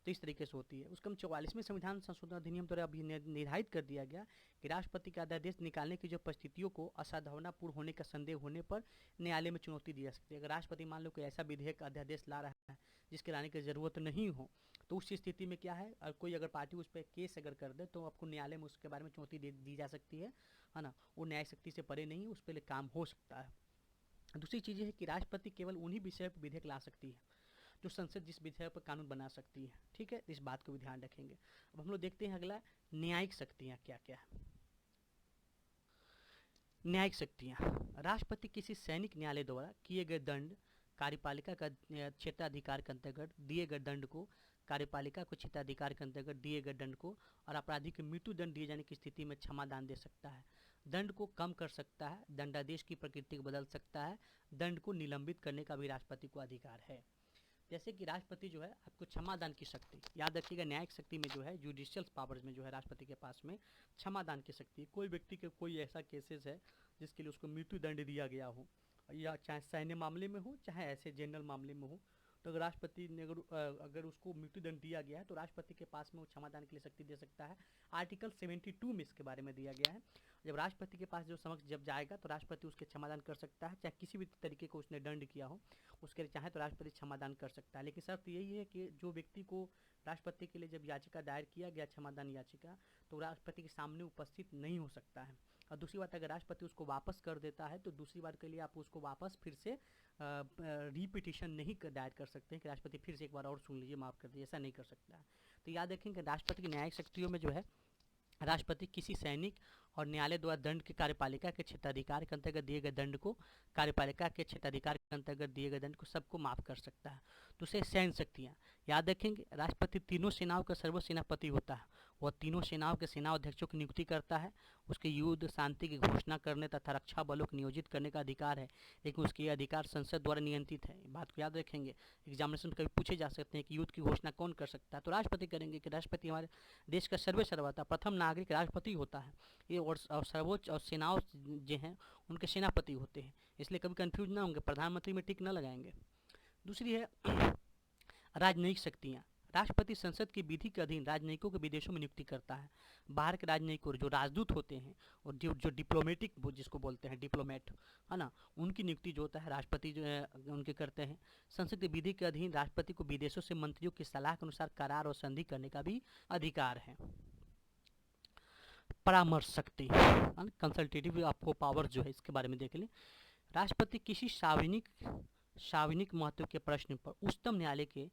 तो इस तरीके से होती है। उसका 44वें संविधान संशोधन अधिनियम द्वारा अभी निर्धारित कर दिया गया कि राष्ट्रपति का अध्यादेश निकालने की जो परिस्थितियों को असावधानतापूर्ण होने का संदेह होने पर न्यायालय में चुनौती दी जा सकती है। अगर राष्ट्रपति मान लो कोई ऐसा विधेयक अध्यादेश ला रहा है जिसके लाने की ज़रूरत नहीं हो तो उस स्थिति में क्या है, और कोई अगर पार्टी उस पर केस अगर कर दे तो आपको न्यायालय में उसके बारे में चुनौती दी जा सकती है ना। वो न्याय शक्ति से परे नहीं, उस पर काम हो सकता है। दूसरी चीज़ है कि राष्ट्रपति केवल उन्हीं विषय पर विधेयक ला सकती है जो संसद जिस विषय पर कानून बना सकती है। ठीक है, इस बात को भी ध्यान रखेंगे। अब हम लोग देखते हैं अगला, न्यायिक शक्तियाँ क्या क्या है। न्यायिक शक्तियाँ, राष्ट्रपति किसी सैनिक न्यायालय द्वारा किए गए दंड, कार्यपालिका का क्षेत्राधिकार के अंतर्गत दिए गए दंड को, कार्यपालिका को क्षेत्राधिकार के अंतर्गत दिए गए दंड को और अपराधी को मृत्यु दंड दिए जाने की स्थिति में क्षमादान दे सकता है। दंड को कम कर सकता है, दंडादेश की प्रकृति को बदल सकता है, दंड को निलंबित करने का भी राष्ट्रपति को अधिकार है। जैसे कि राष्ट्रपति जो है आपको क्षमादान की शक्ति, याद रखिएगा न्यायिक शक्ति में जो है जुडिशियल पावर्स में जो है राष्ट्रपति के पास में क्षमादान की शक्ति। कोई व्यक्ति के कोई ऐसा केसेस है जिसके लिए उसको मृत्यु दंड दिया गया हो, या चाहे सैन्य मामले में हो चाहे ऐसे जनरल मामले में हो, तो अगर राष्ट्रपति ने अगर उसको मृत्यु दंड दिया गया है तो राष्ट्रपति के पास में वो क्षमादान के लिए शक्ति दे सकता है। आर्टिकल 72 में इसके बारे में दिया गया है। जब राष्ट्रपति के पास जो समक्ष जब जाएगा तो राष्ट्रपति उसके क्षमादान कर सकता है, चाहे किसी भी तरीके को उसने दंड किया हो उसके लिए चाहे तो राष्ट्रपति क्षमादान कर सकता है। लेकिन शर्त यही है कि जो व्यक्ति को राष्ट्रपति के लिए जब याचिका दायर किया गया क्षमादान याचिका, तो राष्ट्रपति के सामने उपस्थित नहीं हो सकता है। और दूसरी बात, अगर राष्ट्रपति उसको वापस कर देता है तो दूसरी बार के लिए आप उसको वापस फिर से रीपिटिशन नहीं दायर कर सकते हैं कि राष्ट्रपति फिर से एक बार और सुन लीजिए, माफ़ कर दीजिए, ऐसा नहीं कर सकता है। तो याद रखें कि राष्ट्रपति की न्यायिक शक्तियों में जो है राष्ट्रपति किसी सैनिक और न्यायालय द्वारा दंड के कार्यपालिका के क्षेत्राधिकार के अंतर्गत दिए गए दंड को, कार्यपालिका के क्षेत्राधिकार के अंतर्गत दिए गए दंड को सबको माफ़ कर सकता है। दूसरे सैन्य शक्तियाँ, याद रखेंगे राष्ट्रपति तीनों सेनाओं का सर्वसेनापति होता है। वह तीनों सेनाओं के सेना अध्यक्षों की नियुक्ति करता है। उसके युद्ध शांति की घोषणा करने तथा रक्षा बलों को नियोजित करने का अधिकार है, लेकिन उसके अधिकार संसद द्वारा नियंत्रित है। बात को याद रखेंगे, एग्जामिनेशन में कभी पूछे जा सकते हैं कि युद्ध की घोषणा कौन कर सकता है, तो राष्ट्रपति करेंगे कि राष्ट्रपति हमारे देश का सर्वोच्च प्रथम नागरिक राष्ट्रपति होता है। ये और सर्वोच्च और सेनाओं जो हैं उनके सेनापति होते हैं, इसलिए कभी कंफ्यूज ना होंगे, प्रधानमंत्री में टिक ना लगाएंगे। दूसरी है राजनयिक शक्तियाँ, राष्ट्रपति संसद की विधि के अधीन राजनयिकों के विदेशों में नियुक्ति करता है। बाहर के राजनयिकों जो राजदूत होते हैं और जो डिप्लोमेटिक जिसको बोलते हैं डिप्लोमेट, है ना, उनकी नियुक्ति जो होता है राष्ट्रपति जो है उनके करते हैं। संसद की विधि के अधीन राष्ट्रपति को विदेशों से मंत्रियों की सलाह के अनुसार करार और संधि करने का भी अधिकार है। परामर्श शक्ति, कंसल्टेटिव आपको पावर जो है इसके बारे में देख लें। राष्ट्रपति किसी सार्वजनिक महत्व के प्रश्न पर उच्चतम न्यायालय के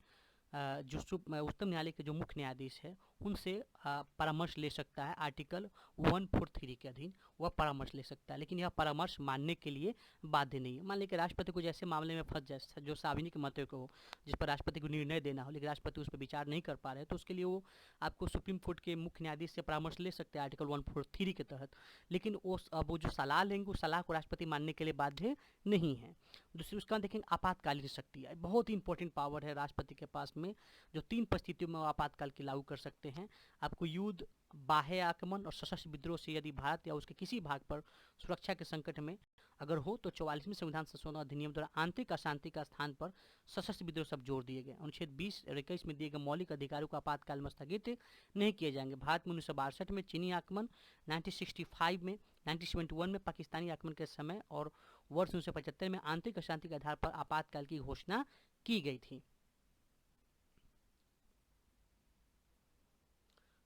उच्चतम न्यायालय के जो मुख्य न्यायाधीश है उनसे परामर्श ले सकता है। आर्टिकल 143 के अधीन वह परामर्श ले सकता है, लेकिन यह परामर्श मानने के लिए बाध्य नहीं है। मान लीजिए राष्ट्रपति को जैसे मामले में फंस जाए जो सार्वजनिक महत्व को हो, जिस पर राष्ट्रपति को निर्णय देना हो, लेकिन राष्ट्रपति उस पर विचार नहीं कर पा रहे, तो उसके लिए वो आपको सुप्रीम कोर्ट के मुख्य न्यायाधीश से परामर्श ले सकते हैं आर्टिकल 143 के तहत। लेकिन वो जो सलाह लेंगे उस सलाह को राष्ट्रपति मानने के लिए बाध्य नहीं है। दूसरी उसका देखेंगे आपातकालीन शक्ति, बहुत ही इंपॉर्टेंट पावर है राष्ट्रपति के पास में, जो 3 परिस्थितियों में आपातकाल की लागू कर सकते हैं। आपको युद्ध, बाह्य आक्रमण और सशस्त्र विद्रोह से यदि भारत या उसके किसी भाग पर सुरक्षा के संकट में अगर हो तो 44वें संविधान संशोधन अधिनियम द्वारा आंतरिक अशांति का स्थान पर सशस्त्र विद्रोह सब जोड़ दिए गए। अनुच्छेद 20 और 21 में दिए गए मौलिक अधिकारों को आपातकाल में स्थगित नहीं किए जाएंगे। भारत में 1962 में चीनी आक्रमण, 1965 में, 1971 में पाकिस्तानी आक्रमण के समय और वर्ष 1975 में आंतरिक अशांति के आधार पर आपातकाल की घोषणा की गई थी।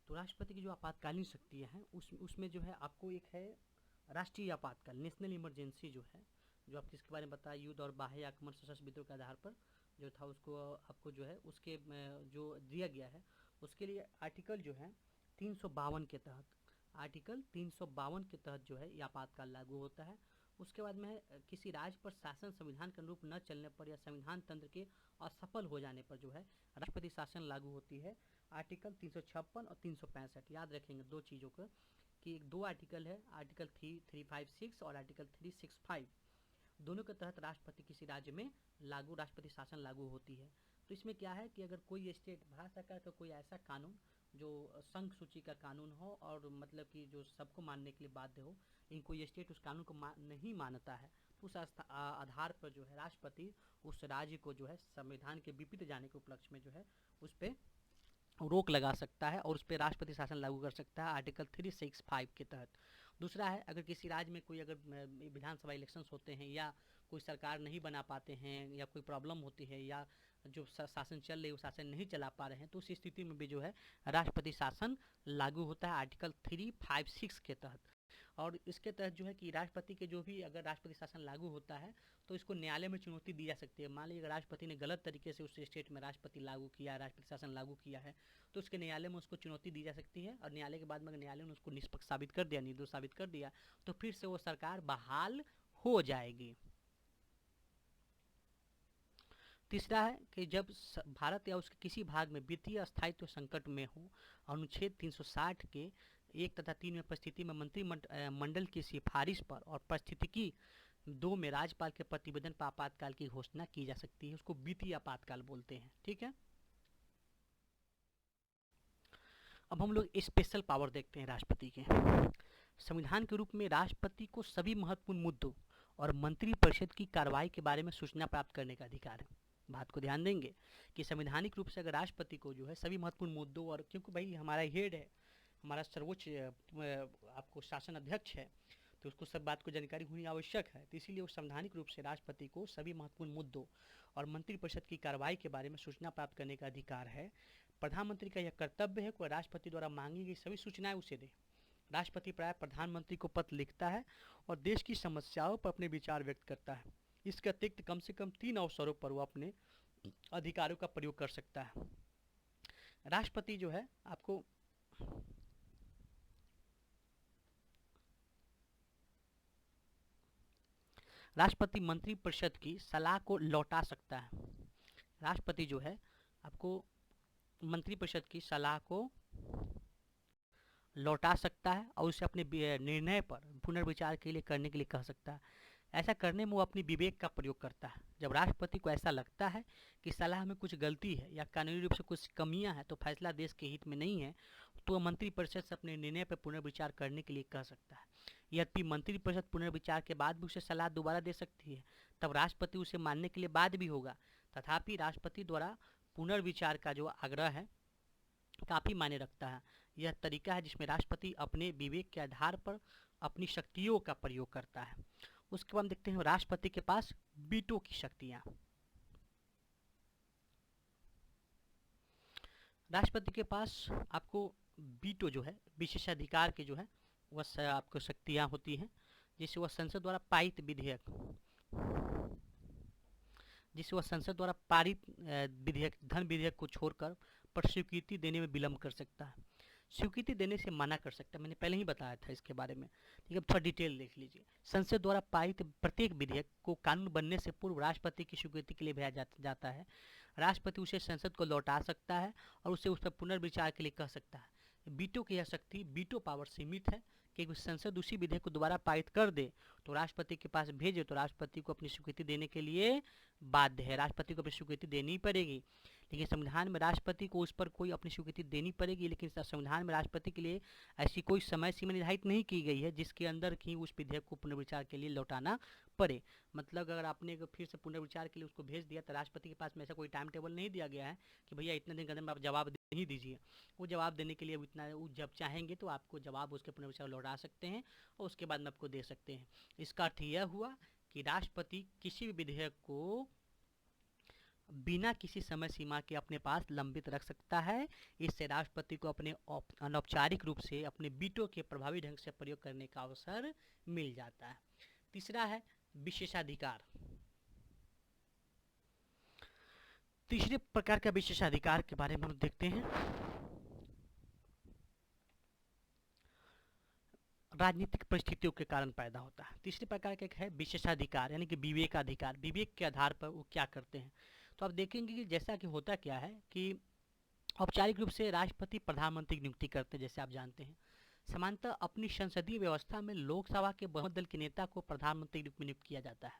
तो राष्ट्रपति की जो आपातकालीन शक्तियाँ हैं उसमें जो है आपको एक है राष्ट्रीय आपातकाल, नेशनल इमरजेंसी जो है, जो आप किसके बारे में बताया, युद्ध और बाह्य आक्रमण सशस्त्र विद्रोह के आधार पर जो था उसको आपको जो है उसके जो दिया गया है उसके लिए आर्टिकल जो है 352 के तहत, आर्टिकल 352 के तहत जो है ये आपातकाल लागू होता है। उसके बाद में किसी राज्य पर शासन संविधान के अनुरूप न चलने पर या संविधान तंत्र के असफल हो जाने पर जो है राष्ट्रपति शासन लागू होती है। आर्टिकल 356 और 365 याद रखेंगे दो चीज़ों को, कि एक 2 आर्टिकल है, आर्टिकल 356 और आर्टिकल 365, दोनों के तहत राष्ट्रपति किसी राज्य में राष्ट्रपति शासन लागू होती है। तो इसमें क्या है कि अगर कोई स्टेट, भारत सरकार का कोई ऐसा कानून जो संघ सूची का कानून हो और मतलब कि जो सबको मानने के लिए बाध्य हो, लेकिन कोई स्टेट उस कानून को नहीं मानता है, तो उस आधार पर जो है राष्ट्रपति उस राज्य को जो है संविधान के विपरीत जाने के उपलक्ष्य में जो है उस पर रोक लगा सकता है और उस पर राष्ट्रपति शासन लागू कर सकता है आर्टिकल 365 के तहत। दूसरा है अगर किसी राज्य में कोई अगर विधानसभा इलेक्शंस होते हैं या कोई सरकार नहीं बना पाते हैं या कोई प्रॉब्लम होती है या जो शासन चल रही है वो शासन नहीं चला पा रहे हैं, तो उस स्थिति में भी जो है राष्ट्रपति शासन लागू होता है आर्टिकल 356 के तहत। और इसके तहत जो है कि राष्ट्रपति के जो भी अगर राष्ट्रपति शासन लागू होता है तो इसको न्यायालय में चुनौती दी जा सकती है। मान लीजिए राष्ट्रपति ने गलत तरीके से उस स्टेट में राष्ट्रपति शासन लागू किया है, तो उसके न्यायालय में उसको चुनौती दी जा सकती है और न्यायालय के बाद में न्यायालय ने उसको निष्पक्ष साबित कर दिया, निर्दोष साबित कर दिया, तो फिर से वो सरकार बहाल हो जाएगी। तीसरा है कि जब भारत या उसके किसी भाग में वित्तीय स्थायित्व संकट में हो, अनुच्छेद 360 के 1 तथा 3 में परिस्थिति में मंत्रिमंडल की सिफारिश पर और परिस्थिति 2 में राज्यपाल के प्रतिवेदन पर आपातकाल की घोषणा की जा सकती है। उसको वित्तीय आपातकाल बोलते हैं। ठीक है, अब हम लोग स्पेशल पावर देखते हैं राष्ट्रपति के। संविधान के रूप में राष्ट्रपति को सभी महत्वपूर्ण मुद्दों और मंत्रिपरिषद की कार्रवाई के बारे में सूचना प्राप्त करने का अधिकार है। बात को ध्यान देंगे कि संवैधानिक रूप से अगर राष्ट्रपति को जो है सभी महत्वपूर्ण मुद्दों और, क्योंकि भाई हमारा हेड है, हमारा सर्वोच्च आपको शासन अध्यक्ष है, तो उसको सब बात को जानकारी होनी आवश्यक है, तो इसीलिए वो संवैधानिक रूप से राष्ट्रपति को सभी महत्वपूर्ण मुद्दों और मंत्रिपरिषद की कार्रवाई के बारे में सूचना प्राप्त करने का अधिकार है। प्रधानमंत्री का यह कर्तव्य है कि राष्ट्रपति द्वारा मांगी गई सभी सूचनाएं उसे दे। राष्ट्रपति प्राय प्रधानमंत्री को पत्र लिखता है और देश की समस्याओं पर अपने विचार व्यक्त करता है। इसके अतिरिक्त कम से कम 3 अवसरों पर वो अपने अधिकारों का प्रयोग कर सकता है। राष्ट्रपति जो है आपको राष्ट्रपति मंत्रिपरिषद की सलाह को लौटा सकता है। राष्ट्रपति जो है आपको मंत्रिपरिषद की सलाह को लौटा सकता है और उसे अपने निर्णय पर पुनर्विचार के लिए करने के लिए कह सकता है। ऐसा करने में वो अपनी विवेक का प्रयोग करता है। जब राष्ट्रपति को ऐसा लगता है कि सलाह में कुछ गलती है या कानूनी रूप से कुछ कमियां हैं तो फैसला देश के हित में नहीं है, तो वह मंत्रिपरिषद से अपने निर्णय पर पुनर्विचार करने के लिए कह सकता है। यद्यपि मंत्रिपरिषद पुनर्विचार के बाद भी उसे सलाह दोबारा दे सकती है, तब राष्ट्रपति उसे मानने के लिए बाध्य भी होगा। तथापि राष्ट्रपति द्वारा पुनर्विचार का जो आग्रह है काफ़ी मायने रखता है। यह तरीका है जिसमें राष्ट्रपति अपने विवेक के आधार पर अपनी शक्तियों का प्रयोग करता है। उसके बाद देखते हैं राष्ट्रपति के पास वीटो की शक्तियां। राष्ट्रपति के पास आपको वीटो जो है विशेषाधिकार के जो है वह आपको शक्तियाँ होती हैं जिससे वह संसद द्वारा पारित विधेयक जिससे वह संसद द्वारा पारित विधेयक धन विधेयक को छोड़कर पर स्वीकृति देने में विलम्ब कर सकता है, स्वीकृति देने से मना कर सकता है। मैंने पहले ही बताया था इसके बारे में, ठीक है। थोड़ा डिटेल देख लीजिए। संसद द्वारा पारित प्रत्येक विधेयक को कानून बनने से पूर्व राष्ट्रपति की स्वीकृति के लिए भेजा जाता है। राष्ट्रपति उसे संसद को लौटा सकता है और उसे उस पर पुनर्विचार के लिए कह सकता है। वीटो की यह शक्ति, वीटो पावर सीमित है कि संसद उसी विधेयक को दोबारा पारित कर दे तो राष्ट्रपति के पास भेजे तो राष्ट्रपति को अपनी स्वीकृति देने के लिए बाध्य है, राष्ट्रपति को अपनी स्वीकृति देनी पड़ेगी। लेकिन संविधान में राष्ट्रपति को उस पर कोई अपनी स्वीकृति देनी पड़ेगी, लेकिन संविधान में राष्ट्रपति के लिए ऐसी कोई समय सीमा निर्धारित नहीं की गई है जिसके अंदर ही उस विधेयक को पुनर्विचार के लिए लौटाना पड़े। मतलब अगर आपने फिर से पुनर्विचार के लिए उसको भेज दिया तो राष्ट्रपति के पास में ऐसा कोई टाइम टेबल नहीं दिया गया है कि भैया इतने दिन के अंदर में आप जवाब नहीं दीजिए। वो जवाब देने के लिए इतना जब चाहेंगे तो आपको जवाब उसके पुनर्विचार लौटा सकते हैं और उसके बाद में आपको दे सकते हैं। इसका अर्थ यह हुआ कि राष्ट्रपति किसी भी विधेयक को बिना किसी समय सीमा के अपने पास लंबित रख सकता है। इससे राष्ट्रपति को अपने अनौपचारिक रूप से अपने वीटो के प्रभावी ढंग से प्रयोग करने का अवसर मिल जाता है। तीसरा है विशेषाधिकार। तीसरे प्रकार का विशेषाधिकार के बारे में हम देखते हैं। राजनीतिक परिस्थितियों के कारण पैदा होता है। तीसरे प्रकार का एक है विशेषाधिकार यानी कि विवेकाधिकार। विवेक के आधार पर वो क्या करते हैं तो आप देखेंगे कि जैसा कि होता क्या है कि औपचारिक रूप से राष्ट्रपति प्रधानमंत्री की नियुक्ति करते हैं, जैसे आप जानते हैं। समानतः अपनी संसदीय व्यवस्था में लोकसभा के बहुमत दल के नेता को प्रधानमंत्री के रूप में नियुक्त किया जाता है,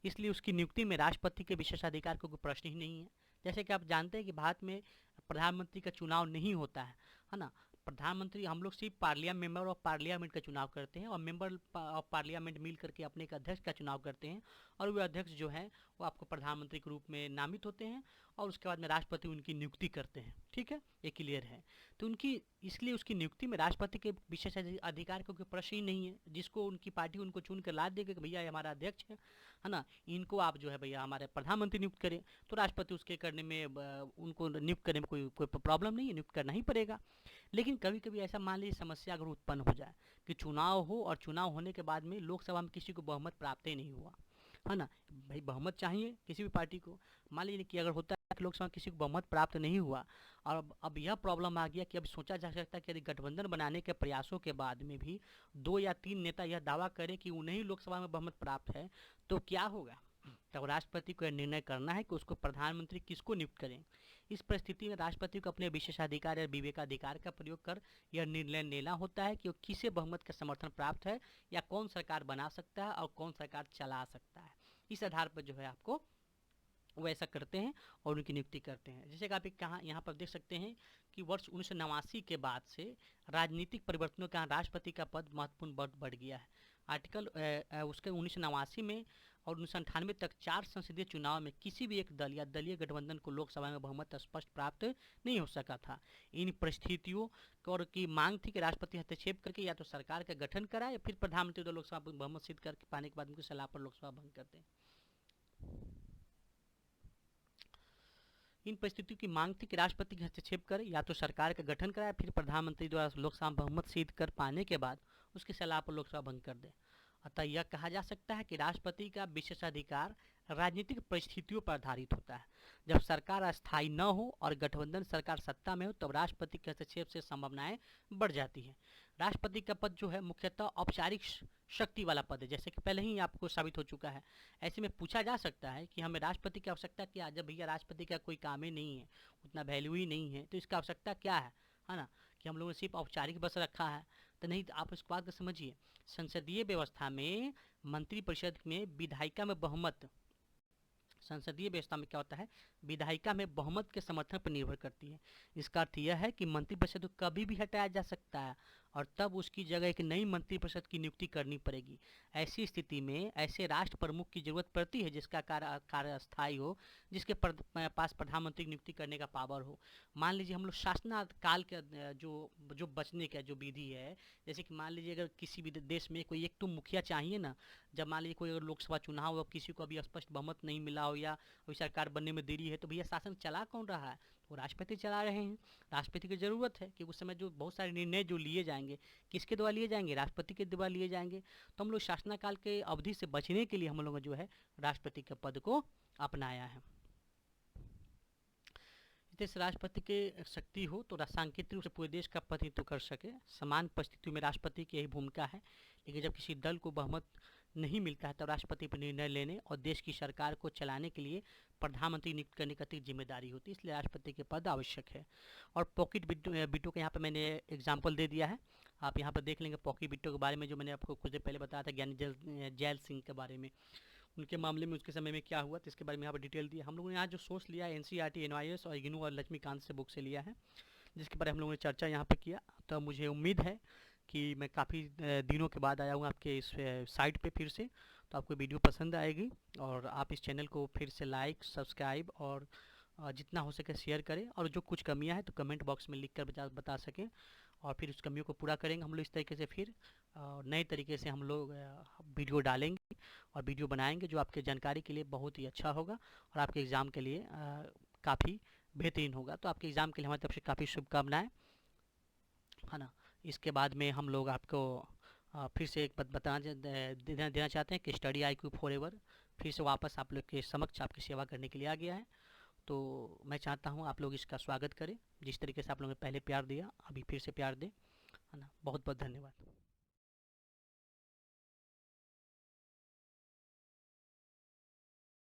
इसलिए उसकी नियुक्ति में राष्ट्रपति के विशेषाधिकार का कोई प्रश्न ही नहीं है। जैसे कि आप जानते हैं कि भारत में प्रधानमंत्री का चुनाव नहीं होता है ना। प्रधानमंत्री हम लोग सिर्फ मेंबर ऑफ पार्लियामेंट का चुनाव करते हैं और मेंबर ऑफ पार्लियामेंट मिल करके अपने एक अध्यक्ष का चुनाव करते हैं और वे अध्यक्ष जो है वो आपको प्रधानमंत्री के रूप में नामित होते हैं और उसके बाद में राष्ट्रपति उनकी नियुक्ति करते हैं, ठीक है, ये क्लियर है। तो उनकी इसलिए उसकी नियुक्ति में राष्ट्रपति के विशेष अधिकार का कोई प्रश्न ही नहीं है। जिसको उनकी पार्टी उनको चुन कर ला देगी कि भैया ये हमारा अध्यक्ष है ना, इनको आप जो है भैया हमारे प्रधानमंत्री नियुक्त करें, तो राष्ट्रपति उसके करने में उनको नियुक्त करने में कोई प्रॉब्लम नहीं है, नियुक्त करना ही पड़ेगा। लेकिन कभी कभी ऐसा मान लीजिए समस्या अगर उत्पन्न हो जाए कि चुनाव हो और चुनाव होने के बाद में लोकसभा में किसी को बहुमत प्राप्त ही नहीं हुआ है ना। भाई बहुमत चाहिए किसी भी पार्टी को। मान लीजिए कि अगर होता है कि लोकसभा में किसी को बहुमत प्राप्त नहीं हुआ और अब यह प्रॉब्लम आ गया कि अब सोचा जा सकता है कि यदि गठबंधन बनाने के प्रयासों के बाद में भी 2 या 3 नेता यह दावा करें कि उन्हें ही लोकसभा में बहुमत प्राप्त है तो क्या होगा। तब राष्ट्रपति को यह निर्णय करना है कि उसको प्रधानमंत्री किसको नियुक्त करें। इस परिस्थिति में राष्ट्रपति को अपने विशेषाधिकार या विवेकाधिकार का प्रयोग कर यह निर्णय लेना होता है कि वो किसे बहुमत का समर्थन प्राप्त है या कौन सरकार बना सकता है और कौन सरकार चला सकता है। इस आधार पर जो है आपको वो ऐसा करते हैं और उनकी नियुक्ति करते हैं। जैसे कि आप कहाँ यहाँ पर देख सकते हैं कि वर्ष 1989 के बाद से राजनीतिक परिवर्तनों के कारण राष्ट्रपति का पद महत्वपूर्ण बढ़ गया है। आर्टिकल उसके 1989 में और 1998 तक 4 संसदीय चुनाव में किसी भी एक दल या दलीय गठबंधन को लोकसभा में बहुमत स्पष्ट प्राप्त नहीं हो सका था। इन परिस्थितियों और की मांग थी कि राष्ट्रपति हस्तक्षेप करके या तो सरकार का गठन कराए या फिर प्रधानमंत्री द्वारा लोकसभा में बहुमत सिद्ध करके पाने के बाद उनकी सलाह पर लोकसभा भंग कर दें। इन परिस्थितियों की मांग थी कि राष्ट्रपति के हस्तक्षेप करे या तो सरकार का गठन कराए फिर प्रधानमंत्री द्वारा लोकसभा बहुमत सिद्ध कर पाने के बाद उसकी सलाह पर लोकसभा भंग कर दे। अतः यह कहा जा सकता है कि राष्ट्रपति का विशेषाधिकार राजनीतिक परिस्थितियों पर आधारित होता है। जब सरकार अस्थायी न हो और गठबंधन सरकार सत्ता में हो तब राष्ट्रपति के हस्तक्षेप से संभावनाएं बढ़ जाती हैं। राष्ट्रपति का पद जो है मुख्यतः औपचारिक शक्ति वाला पद है, जैसे कि पहले ही आपको साबित हो चुका है। ऐसे में पूछा जा सकता है कि हमें राष्ट्रपति की आवश्यकता क्या, जब भैया राष्ट्रपति का कोई काम ही नहीं है, उतना वैल्यू ही नहीं है, तो इसका आवश्यकता क्या है ना, कि हम लोगों ने सिर्फ औपचारिक बस रखा है। तो नहीं, तो आप इस बात को समझिए, संसदीय व्यवस्था में मंत्रिपरिषद में विधायिका में बहुमत, संसदीय व्यवस्था में क्या होता है, विधायिका में बहुमत के समर्थन पर निर्भर करती है। इसका अर्थ यह है कि मंत्रिपरिषद को कभी भी हटाया जा सकता है और तब उसकी जगह एक नई मंत्रिपरिषद की नियुक्ति करनी पड़ेगी। ऐसी स्थिति में ऐसे राष्ट्र प्रमुख की जरूरत पड़ती है जिसका कार्य अस्थायी हो, जिसके पास प्रधानमंत्री की नियुक्ति करने का पावर हो। मान लीजिए हम लोग शासनकाल के जो बचने का जो विधि है, जैसे कि मान लीजिए अगर किसी भी देश में कोई एक तो मुखिया चाहिए ना, जब मान लीजिए कोई अगर लोकसभा चुनाव हो, किसी को अभी स्पष्ट बहुमत नहीं मिला हो या अभी सरकार बनने में देरी है, तो भैया शासन चला कौन रहा है, वो राष्ट्रपति चला रहे हैं। राष्ट्रपति की ज़रूरत है कि उस समय जो बहुत सारे निर्णय जो लिए जाएंगे, किसके द्वारा लिए जाएंगे, राष्ट्रपति के द्वारा लिए जाएंगे। तो हम लोग शासनकाल के अवधि से बचने के लिए हम लोग जो है राष्ट्रपति के पद को अपनाया है। जैसे राष्ट्रपति के शक्ति हो तो सांकेतिक रूप से पूरे देश का प्रतिनिधित्व कर सके। समान परिस्थितियों में राष्ट्रपति की यही भूमिका है, लेकिन जब किसी दल को बहुमत नहीं मिलता है तब राष्ट्रपति पर निर्णय लेने और देश की सरकार को चलाने के लिए प्रधानमंत्री नियुक्त करने की अतिरिक्त जिम्मेदारी होती है, इसलिए राष्ट्रपति के पद आवश्यक है। और पॉकेट बिटों का यहाँ पर मैंने एग्जाम्पल दे दिया है, आप यहाँ पर देख लेंगे। पॉकेट बिटों के बारे में जो मैंने आपको कुछ देर पहले बताया था, ज्ञानी जैल सिंह के बारे में, उनके मामले में उसके समय में क्या हुआ, तो इसके बारे में यहाँ पर डिटेल दिया। हम लोगों ने यहाँ जो सोर्स लिया है NCERT, NIS और इग्नू और लक्ष्मीकांत से बुक से लिया है, जिसके बारे में हम लोगों ने चर्चा यहाँ पे किया। तो मुझे उम्मीद है कि मैं काफ़ी दिनों के बाद आया हूँ आपके इस साइट पे फिर से, तो आपको वीडियो पसंद आएगी और आप इस चैनल को फिर से लाइक, सब्सक्राइब और जितना हो सके शेयर करें, और जो कुछ कमियां हैं तो कमेंट बॉक्स में लिख कर बता सकें, और फिर उस कमियों को पूरा करेंगे हम लोग। इस तरीके से फिर नए तरीके से हम लोग वीडियो डालेंगे और वीडियो बनाएंगे जो आपके जानकारी के लिए बहुत ही अच्छा होगा और आपके एग्ज़ाम के लिए काफ़ी बेहतरीन होगा। तो आपके एग्ज़ाम के लिए हमारी तरफ से काफ़ी शुभकामनाएं, है ना। इसके बाद में हम लोग आपको फिर से एक देना चाहते हैं कि स्टडी IQ फॉरएवर फिर से वापस आप लोग के समक्ष आपकी सेवा करने के लिए आ गया है। तो मैं चाहता हूँ आप लोग इसका स्वागत करें, जिस तरीके से आप लोगों ने पहले प्यार दिया अभी फिर से प्यार दें, है ना। बहुत बहुत धन्यवाद।